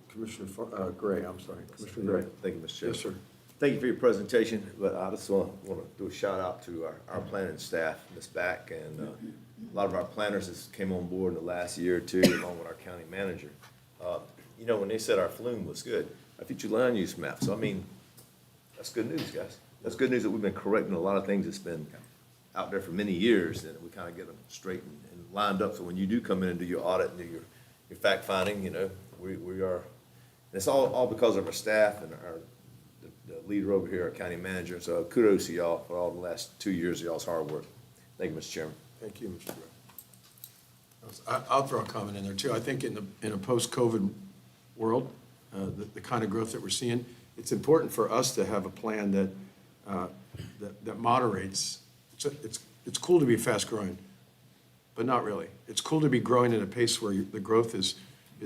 Commissioner Gray, I'm sorry. Commissioner Gray. Thank you, Mr. Chairman. Yes, sir. Thank you for your presentation, but I just want to do a shout out to our planning staff, Ms. Back, and a lot of our planners that came on board in the last year or two, along with our county manager. When they said our flume was good, our future land use map. So, I mean, that's good news, guys. That's good news that we've been correcting a lot of things that's been out there for many years, and we kind of get them straight and lined up. So when you do come in and do your audit and do your fact finding, we are, and it's all because of our staff and the leader over here, our county manager. So kudos to y'all for all the last 2 years of y'all's hard work. Thank you, Mr. Chairman. Thank you, Mr. Gray. I'll throw a comment in there, too. I think in a post-COVID world, the kind of growth that we're seeing, it's important for us to have a plan that moderates. It's cool to be fast-growing, but not really. It's cool to be growing at a pace where the growth is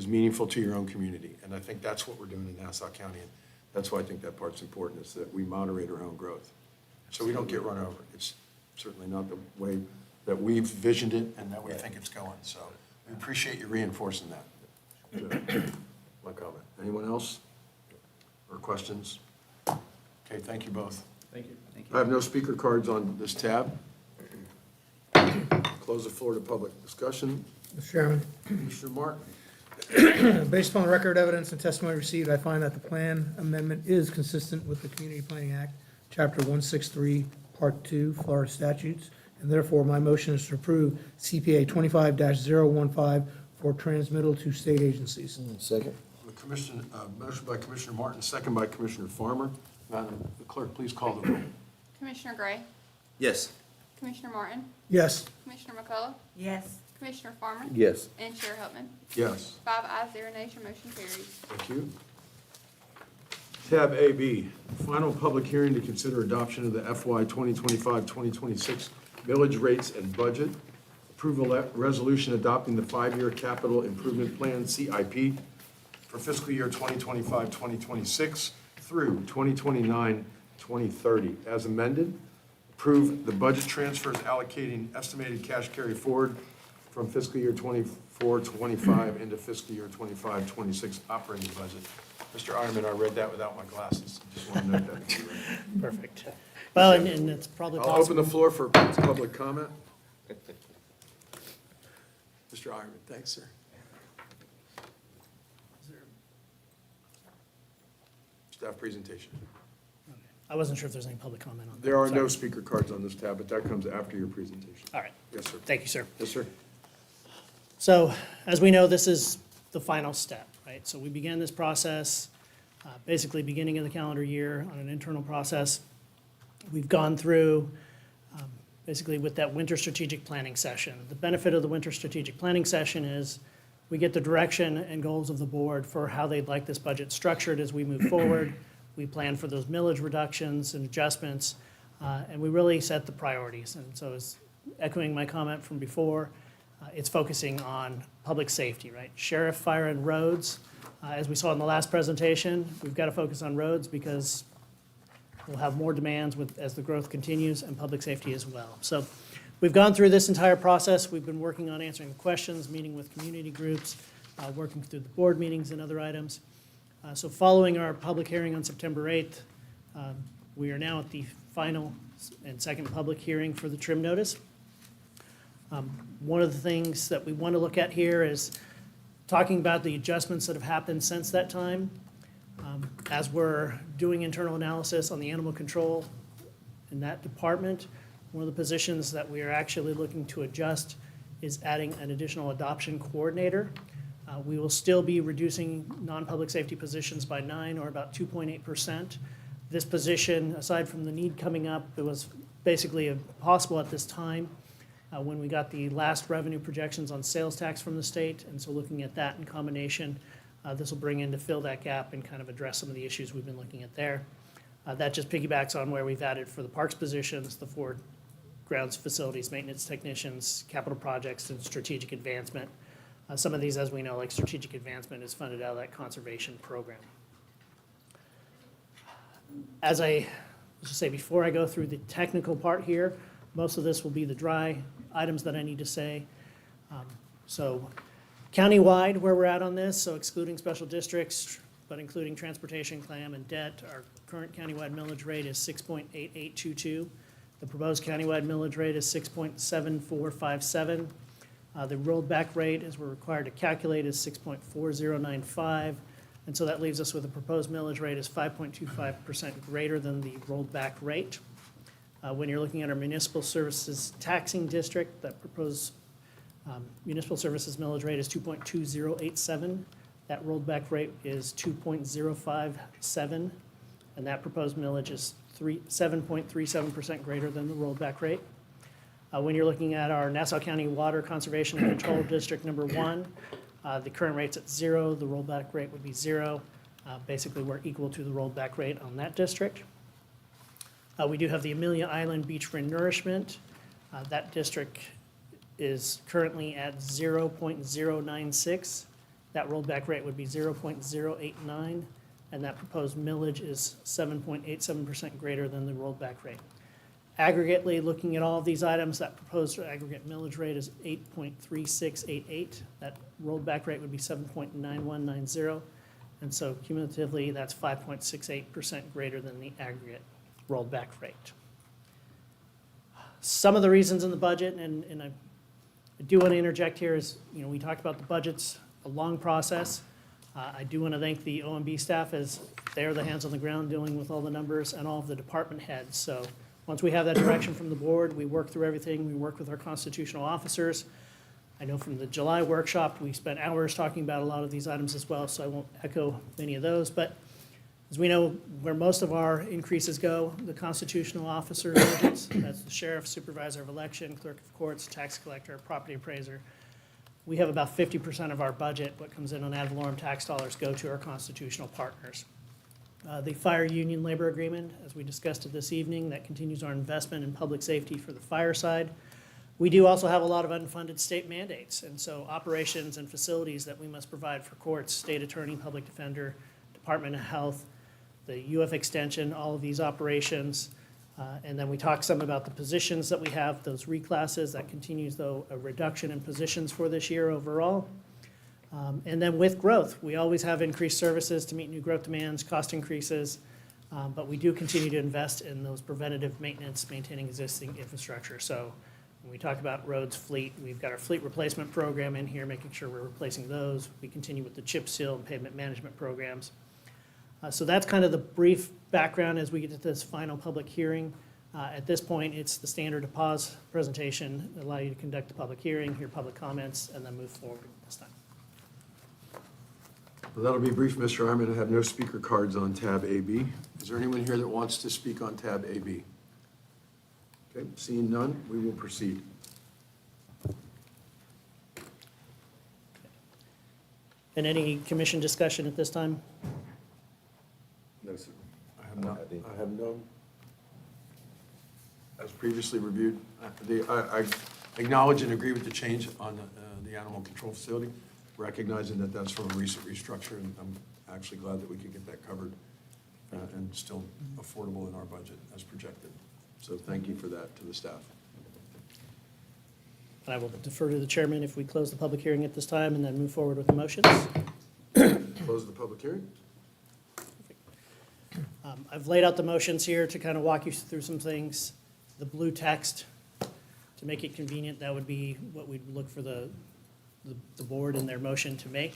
meaningful to your own community. And I think that's what we're doing in Nassau County. And that's why I think that part's important, is that we moderate our own growth. So we don't get run over. It's certainly not the way that we've visioned it and that we think it's going. So we appreciate you reinforcing that. My comment. Anyone else? Or questions? Okay, thank you both. Thank you. I have no speaker cards on this tab. Close the floor to public discussion. Mr. Chairman, Commissioner Martin. based upon record evidence and testimony received, I find that the plan amendment is consistent with the Community Planning Act, Chapter 163, Part 2, Florida statutes, and therefore my motion is to approve CPA 25-015 for transmittal to state agencies. Second. Motion by Commissioner Martin, second by Commissioner Farmer. Madam Clerk, please call the roll. Commissioner Gray, Yes. Commissioner Martin, Yes. Commissioner McCullough, Yes. Commissioner Farmer, Yes. and Chair Hutman. Yes. 5 ayes, 0 nays, your motion carries. Thank you. Tab AB, final public hearing to consider adoption of the FY 2025-2026 millage rates and budget. Approval resolution adopting the 5-year capital improvement plan, CIP, for fiscal year 2025-2026 through 2029-2030. As amended, approve the budget transfers allocating estimated cash carry forward from fiscal year 24-25 into fiscal year 25-26 operating budget. Mr. Ironman, I read that without my glasses. Just want to note that. Perfect. Well, and it's probably I'll open the possible. floor for public comment. Mr. Ironman, thanks, sir. Staff presentation. I wasn't sure if there's any public comment on that. There are no Sorry. speaker cards on this tab, but that comes after your presentation. All right. Yes, sir. Thank you, sir. Yes, sir. So, as we know, this is the final step, right? So we began this process, basically beginning of the calendar year on an internal process. We've gone through, basically with that winter strategic planning session. The benefit of the winter strategic planning session is we get the direction and goals of the board for how they'd like this budget structured as we move forward. We plan for those millage reductions and adjustments, and we really set the priorities. And so as echoing my comment from before, it's focusing on public safety, right? Sheriff, fire, and roads. As we saw in the last presentation, we've got to focus on roads because we'll have more demands as the growth continues, and public safety as well. So we've gone through this entire process. We've been working on answering the questions, meeting with community groups, working through the board meetings and other items. So following our public hearing on September 8th, we are now at the final and second public hearing for the trim notice. One of the things that we want to look at here is talking about the adjustments that have happened since that time. As we're doing internal analysis on the animal control in that department, one of the positions that we are actually looking to adjust is adding an additional adoption coordinator. We will still be reducing non-public safety positions by 9 or about 2.8%. This position, aside from the need coming up, it was basically impossible at this time when we got the last revenue projections on sales tax from the state. And so looking at that in combination, this will bring in to fill that gap and kind of address some of the issues we've been looking at there. That just piggybacks on where we've added for the parks positions, the 4 grounds facilities, maintenance technicians, capital projects, and strategic advancement. Some of these, as we know, like strategic advancement is funded out of that conservation program. As I just say, before I go through the technical part here, most of this will be the dry items that I need to say. So countywide, where we're at on this, so excluding special districts, but including transportation, clam, and debt, our current countywide millage rate is 6.8822. The proposed countywide millage rate is 6.7457. The rolled back rate, as we're required to calculate, is 6.4095. And so that leaves us with a proposed millage rate is 5.25% greater than the rolled back rate. When you're looking at our municipal services taxing district, that proposed municipal services millage rate is 2.2087. That rolled back rate is 2.057. And that proposed millage is 7.37% greater than the rolled back rate. When you're looking at our Nassau County Water Conservation and Control District number 1, the current rate's at 0, the rollback rate would be 0. Basically, we're equal to the rollback rate on that district. We do have the Amelia Island Beach Renourishment. That district is currently at 0.096. That rollback rate would be 0.089, and that proposed millage is 7.87% greater than the rollback rate. Aggregately, looking at all of these items, that proposed aggregate millage rate is 8.3688. That rolled back rate would be 7.9190. And so cumulatively, that's 5.68% greater than the aggregate rolled back rate. Some of the reasons in the budget, and I do want to interject here, is, we talked about the budget's a long process. I do want to thank the OMB staff as they're the hands on the ground dealing with all the numbers, and all of the department heads. So once we have that direction from the board, we work through everything. We work with our constitutional officers. I know from the July workshop, we spent hours talking about a lot of these items as well, so I won't echo many of those. But as we know, where most of our increases go, the constitutional officer budgets, that's the sheriff, supervisor of election, clerk of courts, tax collector, property appraiser. We have about 50% of our budget, what comes in on ad valorem tax dollars, go to our constitutional partners. The fire union labor agreement, as we discussed it this evening, that continues our investment in public safety for the fire side. We do also have a lot of unfunded state mandates, and so operations and facilities that we must provide for courts, state attorney, public defender, Department of Health, the UF Extension, all of these operations. And then we talk some about the positions that we have, those reclasses. That continues, though, a reduction in positions for this year overall. And then with growth, we always have increased services to meet new growth demands, cost increases, but we do continue to invest in those preventative maintenance, maintaining existing infrastructure. So when we talk about roads, fleet, we've got our fleet replacement program in here, making sure we're replacing those. We continue with the chip seal and pavement management programs. So that's kind of the brief background as we get to this final public hearing. At this point, it's the standard to pause presentation, allow you to conduct the public hearing, hear public comments, and then move forward this time. Well, that'll be brief, Mr. Iron. I have no speaker cards on tab AB. Is there anyone here that wants to speak on tab AB? Okay, seeing none, we will proceed. And any commission discussion at this time? No, sir. I have no, as previously reviewed, I acknowledge and agree with the change on the animal control facility, recognizing that that's from a recent restructure, and I'm actually glad that we could get that covered and still affordable in our budget as projected. So thank you for that to the staff. And I will defer to the chairman if we close the public hearing at this time and then move forward with the motions. Close the public hearing? I've laid out the motions here to kind of walk you through some things. The blue text, to make it convenient, that would be what we'd look for the board in their motion to make.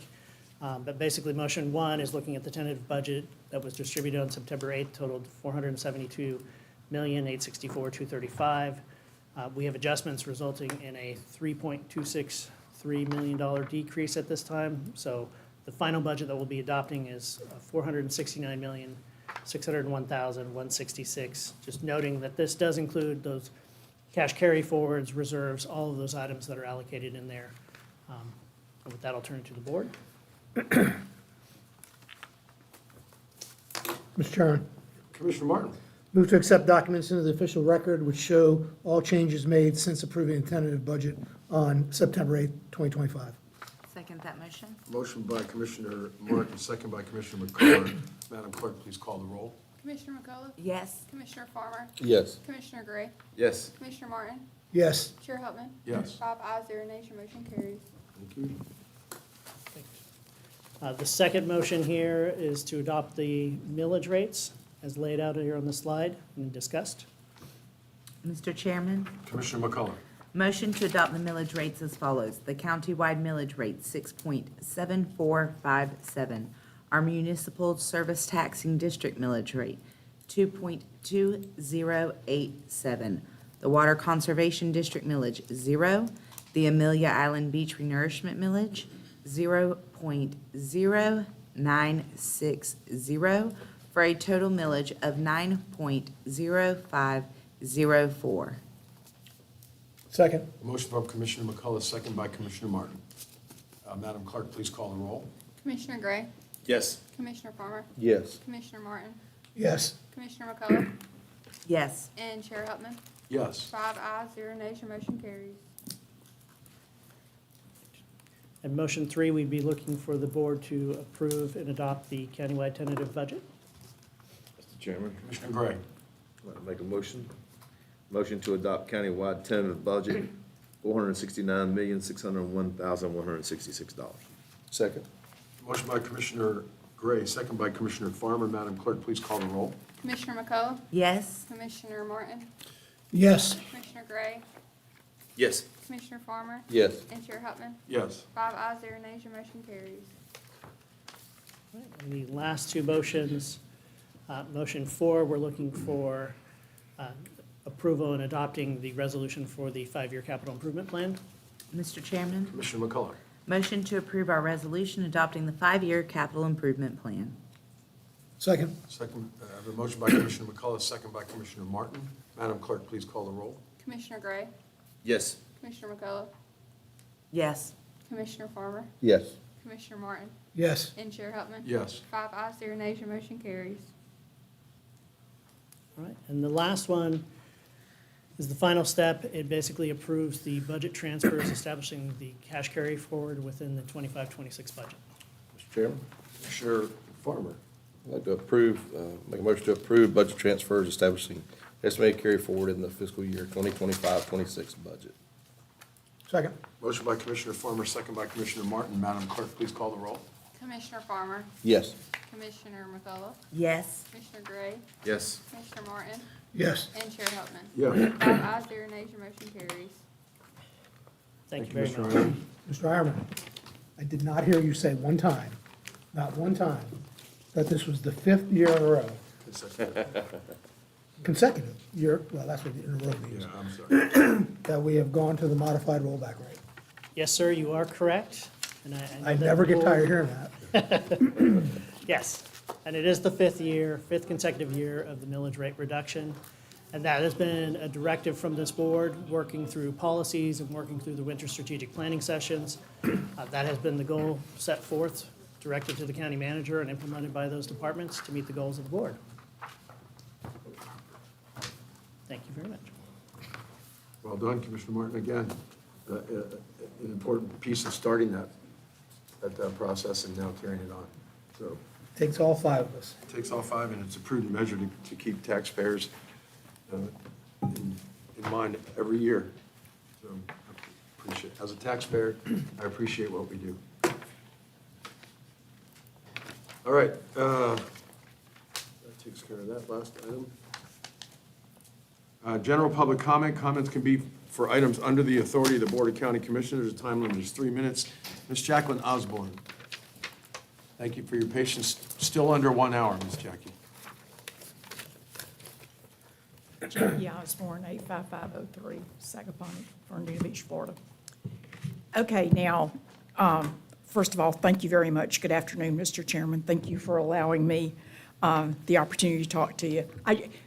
But basically, motion one is looking at the tentative budget that was distributed on September 8th, totaled $472,864,235. We have adjustments resulting in a $3.263 million decrease at this time. So the final budget that we'll be adopting is $469,601,166. Just noting that this does include those cash carry forwards, reserves, all of those items that are allocated in there. And with that, I'll turn it to the board. Mr. Chairman, Commissioner Martin? move to accept documents into the official record which show all changes made since approving the tentative budget on September 8th, 2025. Second that motion? Motion by Commissioner Martin, second by Commissioner McCullough. Madam Clerk, please call the roll. Commissioner McCullough? Yes. Commissioner Farmer? Yes. Commissioner Gray? Yes. Commissioner Martin? Yes. Chair Hutman? Yes. 5 ayes, 0 nays, your motion carries. Thank you. The second motion here is to adopt the millage rates as laid out here on the slide and discussed. Mr. Chairman, Commissioner McCullough? motion to adopt the millage rates as follows. The countywide millage rate, 6.7457. Our municipal service taxing district millage rate, 2.2087. The water conservation district millage, 0. The Amelia Island Beach renourishment millage, 0.0960, for a total millage of 9.0504. Second. Motion from Commissioner McCullough, second by Commissioner Martin. Madam Clerk, please call the roll. Commissioner Gray? Yes. Commissioner Farmer? Yes. Commissioner Martin? Yes. Commissioner McCullough? Yes. And Chair Hutman? Yes. 5 ayes, 0 nays, your motion carries. And motion three, we'd be looking for the board to approve and adopt the countywide tentative budget. Mr. Chairman, Commissioner Gray? I'd like to make a motion. Motion to adopt countywide tentative budget, $469,601,166. Second. Motion by Commissioner Gray, second by Commissioner Farmer. Madam Clerk, please call the roll. Commissioner McCullough? Yes. Commissioner Martin? Yes. Commissioner Gray? Yes. Commissioner Farmer? Yes. And Chair Hutman? Yes. 5 ayes, 0 nays, your motion carries. And the last two motions, motion four, we're looking for approval and adopting the resolution for the 5-year capital improvement plan. Mr. Chairman, Commissioner McCullough? motion to approve our resolution adopting the 5-year capital improvement plan. Second. Second, I have a motion by Commissioner McCullough, second by Commissioner Martin. Madam Clerk, please call the roll. Commissioner Gray? Yes. Commissioner McCullough? Yes. Commissioner Farmer? Yes. Commissioner Martin? Yes. And Chair Hutman? Yes. 5 ayes, 0 nays, your motion carries. All right, and the last one is the final step. It basically approves the budget transfers establishing the cash carry forward within the 25-26 budget. Mr. Chairman, Commissioner Farmer? I'd like to approve, make a motion to approve budget transfers establishing estimated carry forward in the fiscal year 2025-26 budget. Second. Motion by Commissioner Farmer, second by Commissioner Martin. Madam Clerk, please call the roll. Commissioner Farmer? Yes. Commissioner McCullough? Yes. Commissioner Gray? Yes. Commissioner Martin? Yes. And Chair Hutman? Yes. 5 ayes, 0 nays, your motion carries. Thank you very Mr. much. Iron. Mr. Ironman, I did not hear you say one time, not one time, that this was the 5th year in a row, consecutive year, well, that's what the in a row means, Yeah, I'm sorry. that we have gone to the modified rollback rate. Yes, sir, you are correct. And know I that never the get board- tired of hearing that. Yes, and it is the 5th year, 5th consecutive year of the millage rate reduction. And that has been a directive from this board, working through policies and working through the winter strategic planning sessions. That has been the goal set forth, directed to the county manager and implemented by those departments to meet the goals of the board. done, Commissioner Martin, again. An important piece of starting that process and now carrying it on. So Takes all 5 of us. it takes all 5, and it's a prudent measure to keep taxpayers in mind every year. So I appreciate, as a taxpayer, I appreciate what we do. All right, that takes care of that last item. General public comment. Comments can be for items under the authority of the Board of County Commissioners. The time limit is 3 minutes. Ms. Jacqueline Osborne. Thank you for your patience. Still under 1 hour, Ms. Jackie. Jackie Osborne, 85503, Sagaponic, Ferndale Beach, Florida. Okay, now, first of all, thank you very much. Good afternoon, Mr. Chairman. Thank you for allowing me the opportunity to talk to you.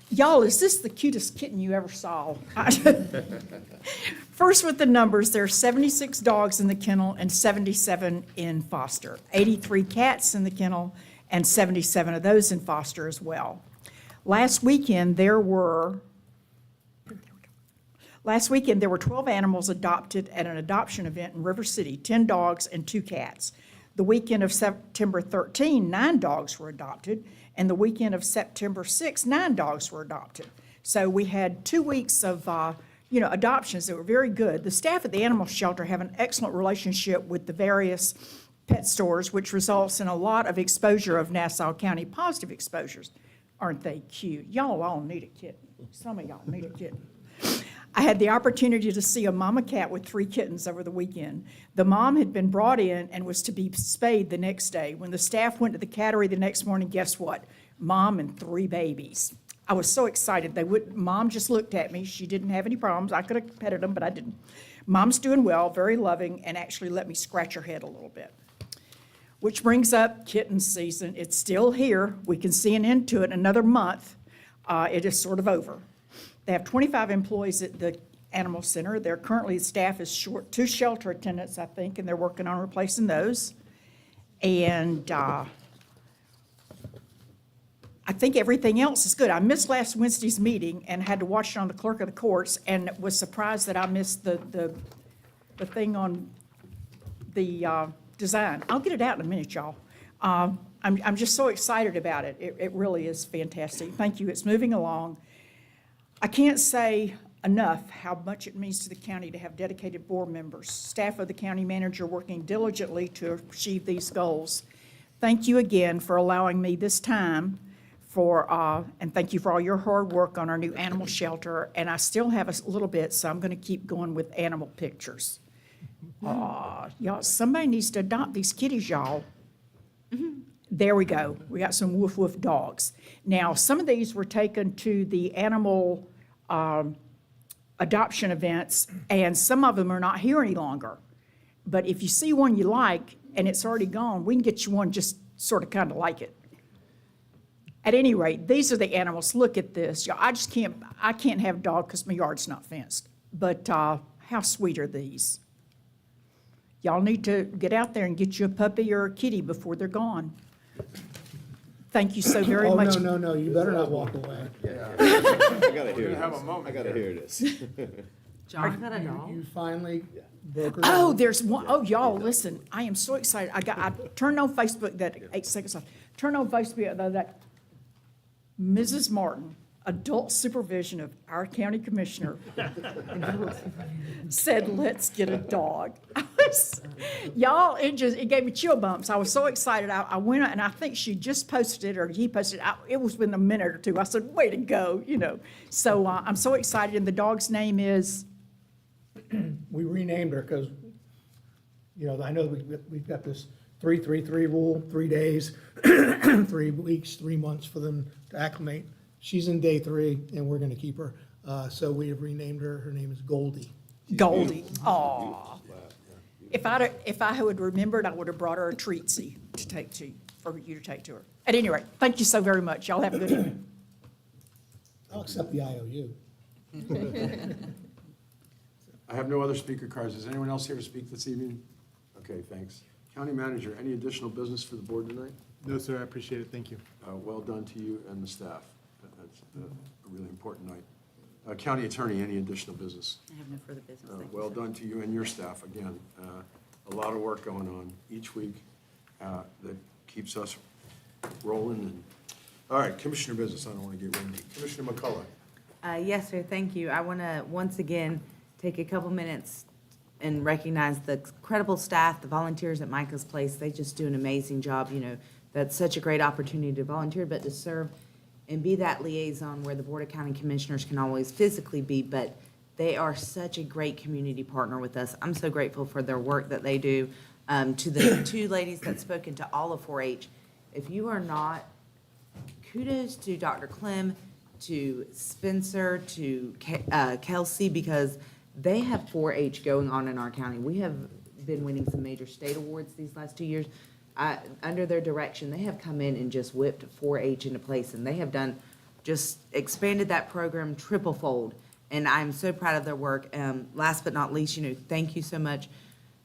Y'all, is this the cutest kitten you ever saw? First with the numbers, there are 76 dogs in the kennel and 77 in foster, 83 cats in the kennel and 77 of those in foster as well. Last weekend, there were 12 animals adopted at an adoption event in River City, 10 dogs and 2 cats. The weekend of September 13, 9 dogs were adopted, and the weekend of September 6, 9 dogs were adopted. So we had 2 weeks of adoptions that were very good. The staff at the animal shelter have an excellent relationship with the various pet stores, which results in a lot of exposure of Nassau County positive exposures. Aren't they cute? Y'all all need a kitten. Some of y'all need a kitten. I had the opportunity to see a mama cat with 3 kittens over the weekend. The mom had been brought in and was to be spayed the next day. When the staff went to the cattery the next morning, guess what? Mom and 3 babies. I was so excited. Mom just looked at me. She didn't have any problems. I could have petted them, but I didn't. Mom's doing well, very loving, and actually let me scratch her head a little bit. Which brings up kitten season. It's still here. We can see an end to it in another month. It is sort of over. They have 25 employees at the animal center. Their currently staff is short 2 shelter attendants, I think, and they're working on replacing those. And I think everything else is good. I missed last Wednesday's meeting and had to watch it on the Clerk of the Courts, and was surprised that I missed the thing on the design. I'll get it out in a minute, y'all. I'm just so excited about it. It really is fantastic. Thank you. It's moving along. I can't say enough how much it means to the county to have dedicated board members, staff of the county manager working diligently to achieve these goals. Thank you again for allowing me this time and thank you for all your hard work on our new animal shelter. And I still have a little bit, so I'm going to keep going with animal pictures. Y'all, somebody needs to adopt these kitties, y'all. There we go. We got some woof woof dogs. Now, some of these were taken to the animal adoption events, and some of them are not here any longer. But if you see one you like and it's already gone, we can get you one just sort of kind of like it. At any rate, these are the animals. Look at this. I can't have a dog because my yard's not fenced. But how sweet are these? Y'all need to get out there and get you a puppy or a kitty before they're gone. Thank you so very much. No, you better not walk away. I gotta hear have a this. moment I gotta hear this. John got a dog. You finally broke her Oh, down. there's one. Oh, y'all, listen, I am so excited. I turned on Facebook 8 seconds off. Turned on Facebook that Mrs. Martin, adult supervision of our county commissioner, said, let's get a dog. Y'all, it gave me chill bumps. I was so excited. I went, and I think she just posted it, or he posted it. It was within a minute or two. I said, way to go, So I'm so excited, and the dog's name is? We renamed her because, I know we've got this 3-3-3 rule, 3 days, 3 weeks, 3 months for them to acclimate. She's in day 3, and we're going to keep her. So we have renamed her. Her name is Goldie. Goldie. Aw. If I had remembered, I would have brought her a treatsy for you to take to her. At any rate, thank you so very much. Y'all have a good evening. I'll accept the IOU. I have no other speaker cards. Is anyone else here to speak this evening? Okay, thanks. County Manager, any additional business for the board tonight? No, sir, I appreciate it. Thank you. Well done to you and the staff. That's a really important night. County Attorney, any additional business? I have no further business. Thank you, Well sir. done to you and your staff, again. A lot of work going on each week that keeps us rolling. And all right, Commissioner business, I don't want to get windy. Commissioner McCullough. Yes, sir, thank you. I want to once again take a couple minutes and recognize the incredible staff, the volunteers at Micah's Place. They just do an amazing job. You know, that's such a great opportunity to volunteer, but to serve and be that liaison where the Board of County Commissioners can always physically be, but they are such a great community partner with us. I'm so grateful for their work that they do. To the two ladies that spoke into all of 4-H, if you are not, kudos to Dr. Clem, to Spencer, to Kelsey, because they have 4-H going on in our county. We have been winning some major state awards these last 2 years. Under their direction, they have come in and just whipped 4-H into place, and they have done, just expanded that program triple-fold, and I'm so proud of their work. Last but not least, you know, thank you so much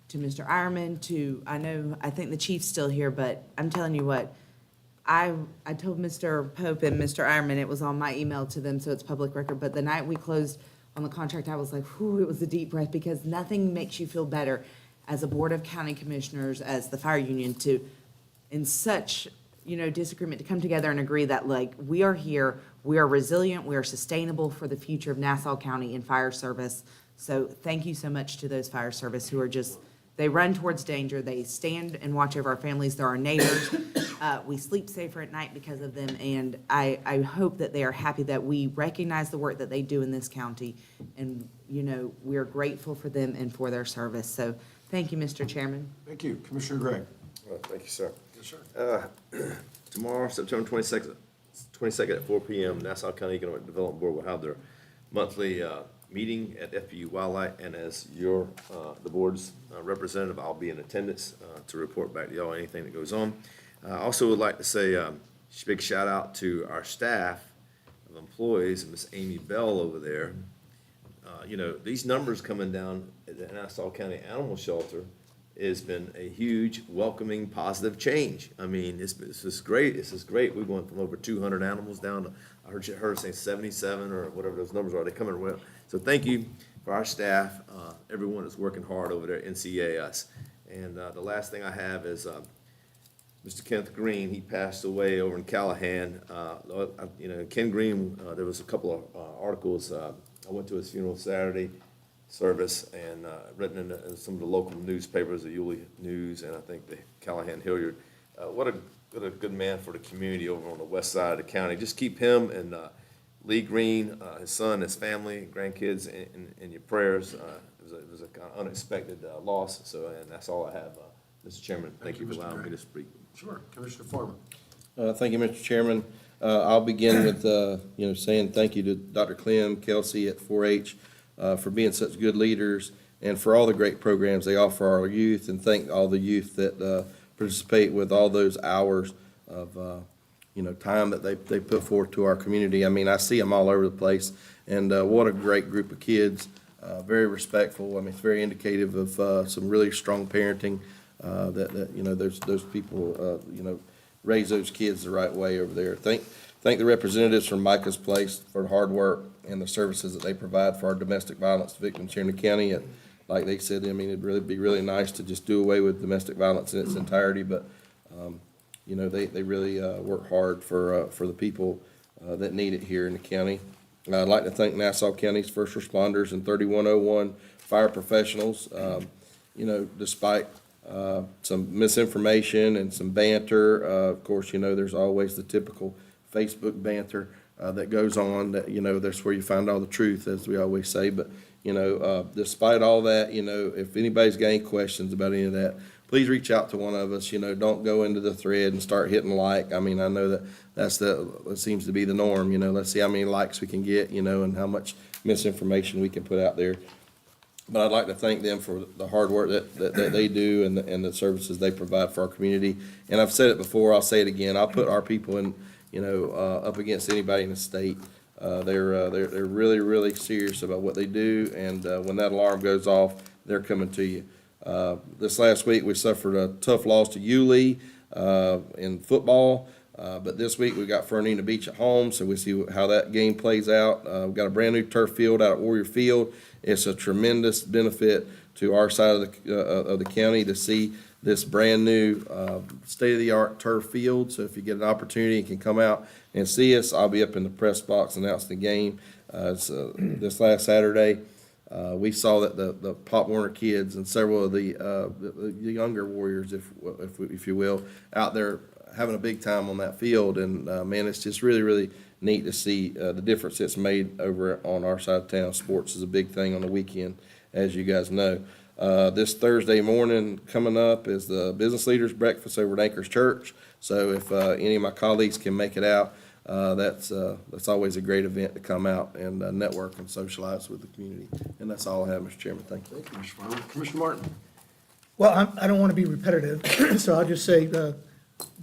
to Mr. Ironman, I think the chief's still here, but I'm telling you what, I told Mr. Pope and Mr. Ironman, it was on my email to them, so it's public record, but the night we closed on the contract, I was like, whew, it was a deep breath, because nothing makes you feel better as a Board of County Commissioners, as the fire union, to, in such, you know, disagreement, to come together and agree that, like, we are here, we are resilient, we are sustainable for the future of Nassau County and fire service. So thank you so much to those fire service who are just, they run towards danger, they stand and watch over our families, they're our neighbors. We sleep safer at night because of them, and I hope that they are happy that we recognize the work that they do in this county, and, you know, we are grateful for them and for their service. So thank you, Mr. Chairman. Thank you. Commissioner Gregg. Thank you, sir. Yes, sir. Tomorrow, September 22nd at 4 p.m., Nassau County Economic Development Board will have their monthly meeting at FPU Wildlight, and as the board's representative, I'll be in attendance to report back to y'all anything that goes on. I also would like to say a big shout out to our staff of employees, Miss Amy Bell over there. You know, these numbers coming down at the Nassau County Animal Shelter has been a huge, welcoming, positive change. I mean, this is great. This is great. We're going from over 200 animals down to, I heard her saying 77 or whatever those numbers are. They're coming well. So thank you for our staff, everyone that's working hard over there at NCAS. And the last thing I have is Mr. Kenneth Green. He passed away over in Callahan. You know, Ken Green, there was a couple of articles. I went to his funeral Saturday service and written in some of the local newspapers, the Yulee News, and I think the Callahan Hilliard. What a good man for the community over on the west side of the county. Just keep him and Lee Green, his son, his family, grandkids in your prayers. It was a kind of unexpected loss. So, and that's all I have, Mr. Chairman. Thank you for allowing me to speak. Sure. Commissioner Foreman. Thank you, Mr. Chairman. I'll begin with, saying thank you to Dr. Clem, Kelsey at 4-H for being such good leaders and for all the great programs they offer our youth, and thank all the youth that participate with all those hours of, time that they put forth to our community. I mean, I see them all over the place, and what a great group of kids, very respectful. I mean, it's very indicative of some really strong parenting that those people, raise those kids the right way over there. Thank the representatives from Micah's Place for the hard work and the services that they provide for our domestic violence victims here in the county. And like they said, I mean, it'd really be really nice to just do away with domestic violence in its entirety, but, they really work hard for the people that need it here in the county. I'd like to thank Nassau County's first responders and 3101 fire professionals. Despite some misinformation and some banter. Of course, there's always the typical Facebook banter that goes on that, that's where you find all the truth, as we always say. But, despite all that, if anybody's got any questions about any of that, please reach out to one of us. Don't go into the thread and start hitting like. I mean, I know that seems to be the norm. Let's see how many likes we can get, and how much misinformation we can put out there. But I'd like to thank them for the hard work that they do and the services they provide for our community. And I've said it before, I'll say it again. I'll put our people in, up against anybody in the state. They're really, really serious about what they do. And when that alarm goes off, they're coming to you. This last week, we suffered a tough loss to Yulee in football. But this week, we've got Fernandina Beach at home, so we'll see how that game plays out. We've got a brand-new turf field out at Warrior Field. It's a tremendous benefit to our side of the county to see this brand-new state-of-the-art turf field. So if you get an opportunity and can come out and see us, I'll be up in the press box announcing the game. This last Saturday, we saw that the Pop Warner kids and several of the younger Warriors, if you will, out there having a big time on that field. And, man, it's just really, really neat to see the difference it's made over on our side of town. Sports is a big thing on the weekend, as you guys know. This Thursday morning coming up is the Business Leaders Breakfast over at Anchorage Church. So if any of my colleagues can make it out, that's always a great event to come out and network and socialize with the community. And that's all I have, Mr. Chairman. Thank you. Thank you, Mr. Farmer. Commissioner Martin? Well, I don't want to be repetitive, so I'll just say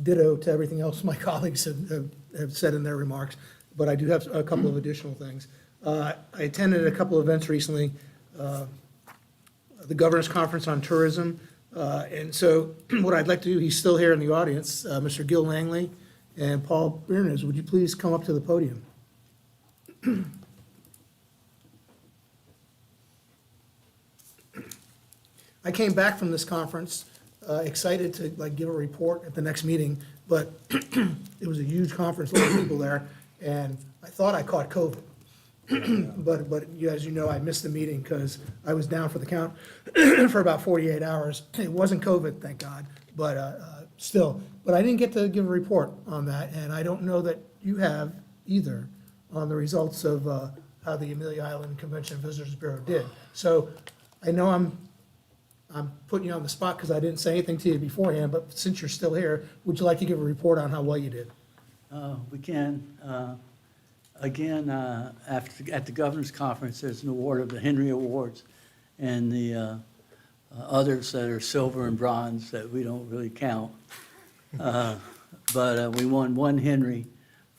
ditto to everything else my colleagues have said in their remarks, but I do have a couple of additional things. I attended a couple of events recently, the Governor's Conference on Tourism, and so what I'd like to do, he's still here in the audience, Mr. Gil Langley and Paul Bernes, would you please come up to the podium? I came back from this conference excited to like give a report at the next meeting, but it was a huge conference, a lot of people there, and I thought I caught COVID. But as you know, I missed the meeting because I was down for the count for about 48 hours. It wasn't COVID, thank God, but still. But I didn't get to give a report on that, and I don't know that you have either on the results of how the Amelia Island Convention and Visitors Bureau did. So I know I'm putting you on the spot because I didn't say anything to you beforehand, but since you're still here, would you like to give a report on how well you did? We can. Again, at the Governor's Conference, there's an award of the Henry Awards and the others that are silver and bronze that we don't really count. But we won 1 Henry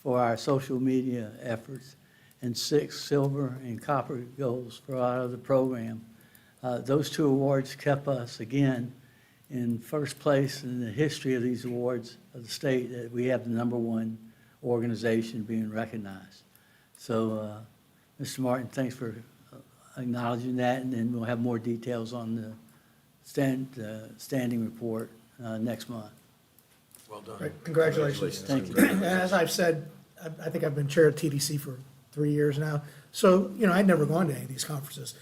for our social media efforts and 6 silver and copper goals for our other program. Those 2 awards kept us, again, in first place in the history of these awards of the state, that we have the #1 organization being recognized. So, Mr. Martin, thanks for acknowledging that, and then we'll have more details on the standing report next month. Well done. Right, congratulations. Thank you. And as I've said, I think I've been chair of TDC for 3 years now. So, I'd never gone to any of these conferences.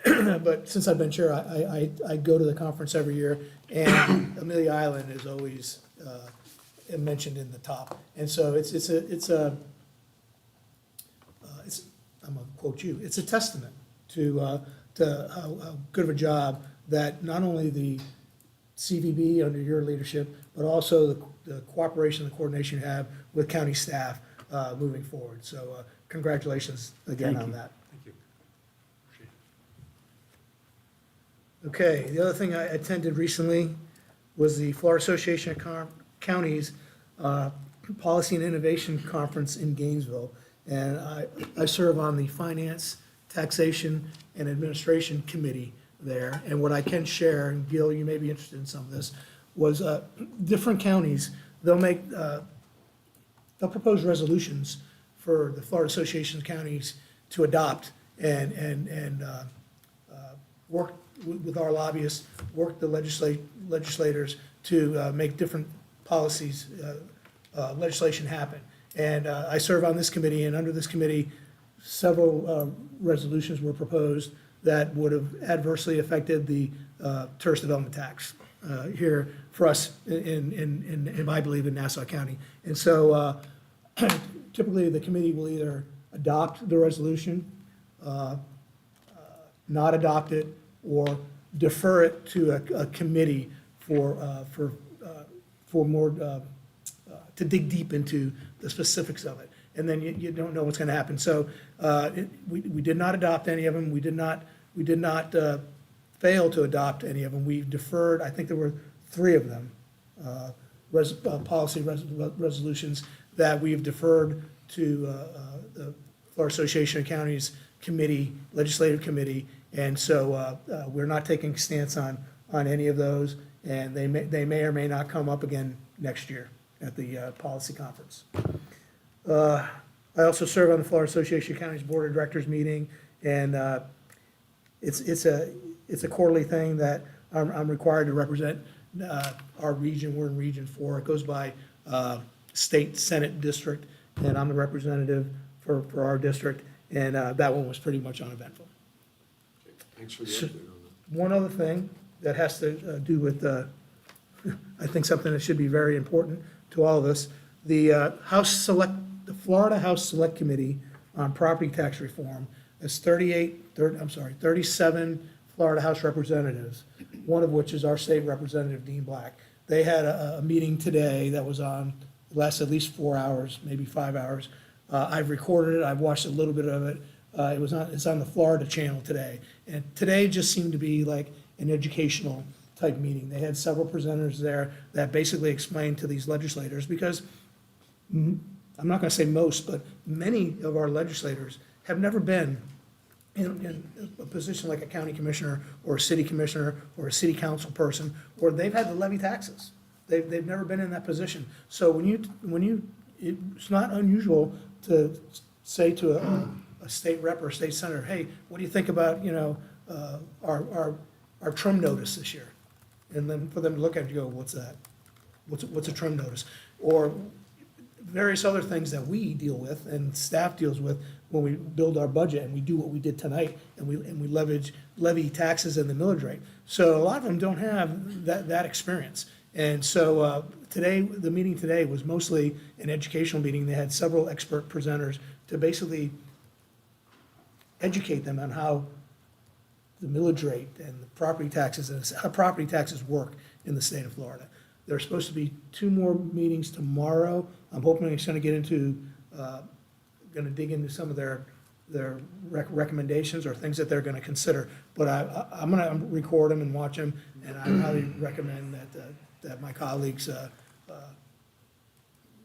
But since I've been chair, I go to the conference every year, and Amelia Island is always mentioned in the top. And so I'm gonna quote you, it's a testament to how good of a job that not only the CVB under your leadership, but also the cooperation and the coordination you have with county staff moving forward. So congratulations again on that. Thank you. Okay, the other thing I attended recently was the Florida Association of Counties Policy and Innovation Conference in Gainesville. And I serve on the Finance, Taxation, and Administration Committee there. And what I can share, and Gil, you may be interested in some of this, was different counties, they'll propose resolutions for the Florida Association of Counties to adopt and work with our lobbyists, work the legislators to make different policies, legislation happen. And I serve on this committee, and under this committee, several resolutions were proposed that would have adversely affected the tourist development tax here for us in I believe, in Nassau County. And so typically, the committee will either adopt the resolution, not adopt it, or defer it to a committee for more, to dig deep into the specifics of it. And then you don't know what's going to happen. So we did not adopt any of them. We did not fail to adopt any of them. We deferred, I think there were 3 of them, policy resolutions that we've deferred to the Florida Association of Counties Committee, Legislative Committee. And so we're not taking a stance on any of those, and they may or may not come up again next year. at the policy conference. I also serve on the Florida Association of Counties Board of Directors meeting, and it's a quarterly thing that I'm required to represent our region. We're in Region 4. It goes by state senate district, and I'm the representative for our district, and that one was pretty much uneventful. Thanks for the update on that. One other thing that has to do with, I think something that should be very important to all of us, the Florida House Select Committee on Property Tax Reform has 37 Florida House representatives, one of which is our state representative, Dean Black. They had a meeting today that was lasted at least 4 hours, maybe 5 hours. I've recorded it, I've watched a little bit of it. It's on the Florida channel today. And today just seemed to be like an educational type meeting. They had several presenters there that basically explained to these legislators, because I'm not gonna say most, but many of our legislators have never been in a position like a county commissioner or a city commissioner or a city council person, or they've had to levy taxes. They've never been in that position. So it's not unusual to say to a state rep or a state senator, hey, what do you think about, our trim notice this year? And then for them to look at it and go, what's that? What's a trim notice? Or various other things that we deal with and staff deals with when we build our budget, and we do what we did tonight, and we levy taxes and the millage rate. So a lot of them don't have that experience. And so today, the meeting today was mostly an educational meeting. They had several expert presenters to basically educate them on how the millage rate and the property taxes, and how property taxes work in the state of Florida. There's supposed to be 2 more meetings tomorrow. I'm hoping it's gonna get into, gonna dig into some of their recommendations or things that they're gonna consider. But I'm gonna record them and watch them, and I highly recommend that my colleagues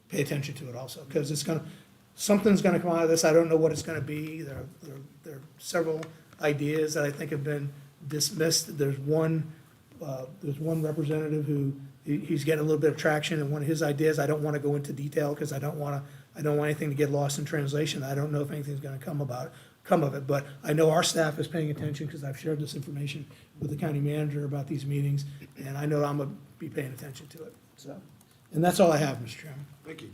pay attention to it also, because something's gonna come out of this. I don't know what it's gonna be. There are several ideas that I think have been dismissed. There's one representative who, he's getting a little bit of traction, and one of his ideas, I don't want to go into detail because I don't want anything to get lost in translation. I don't know if anything's going to come of it, but I know our staff is paying attention because I've shared this information with the county manager about these meetings, and I know I'm going to be paying attention to it. So, and that's all I have, Mr. Chairman. Thank you.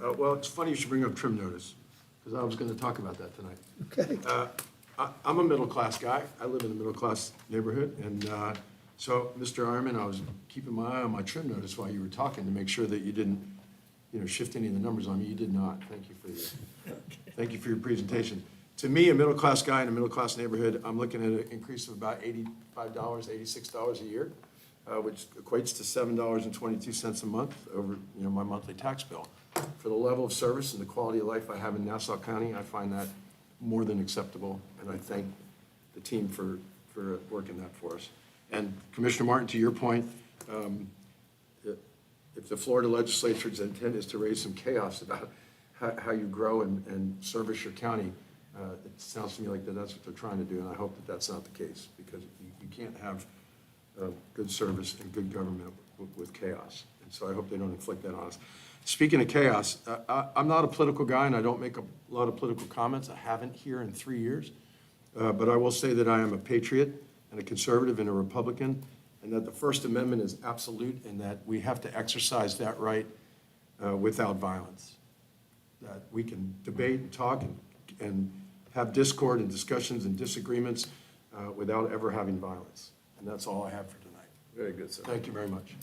Well, it's funny you should bring up trim notice, because I was going to talk about that tonight. Okay. I'm a middle-class guy. I live in a middle-class neighborhood, and so, Mr. Ironman, I was keeping my eye on my trim notice while you were talking to make sure that you didn't, shift any of the numbers on me. You did not. Thank you for your presentation. To me, a middle-class guy in a middle-class neighborhood, I'm looking at an increase of about $85, $86 a year, which equates to $7.22 a month over, my monthly tax bill. For the level of service and the quality of life I have in Nassau County, I find that more than acceptable, and I thank the team for working that for us. And Commissioner Martin, to your point, if the Florida legislature's intent is to raise some chaos about how you grow and service your county, it sounds to me like that's what they're trying to do, and I hope that that's not the case, because you can't have good service and good government with chaos. And so I hope they don't inflict that on us. Speaking of chaos, I'm not a political guy, and I don't make a lot of political comments. I haven't here in 3 years. But I will say that I am a patriot and a conservative and a Republican, and that the First Amendment is absolute, and that we have to exercise that right without violence. That we can debate and talk and have discord and discussions and disagreements without ever having violence. And that's all I have for tonight. Very good, sir. Thank you very much.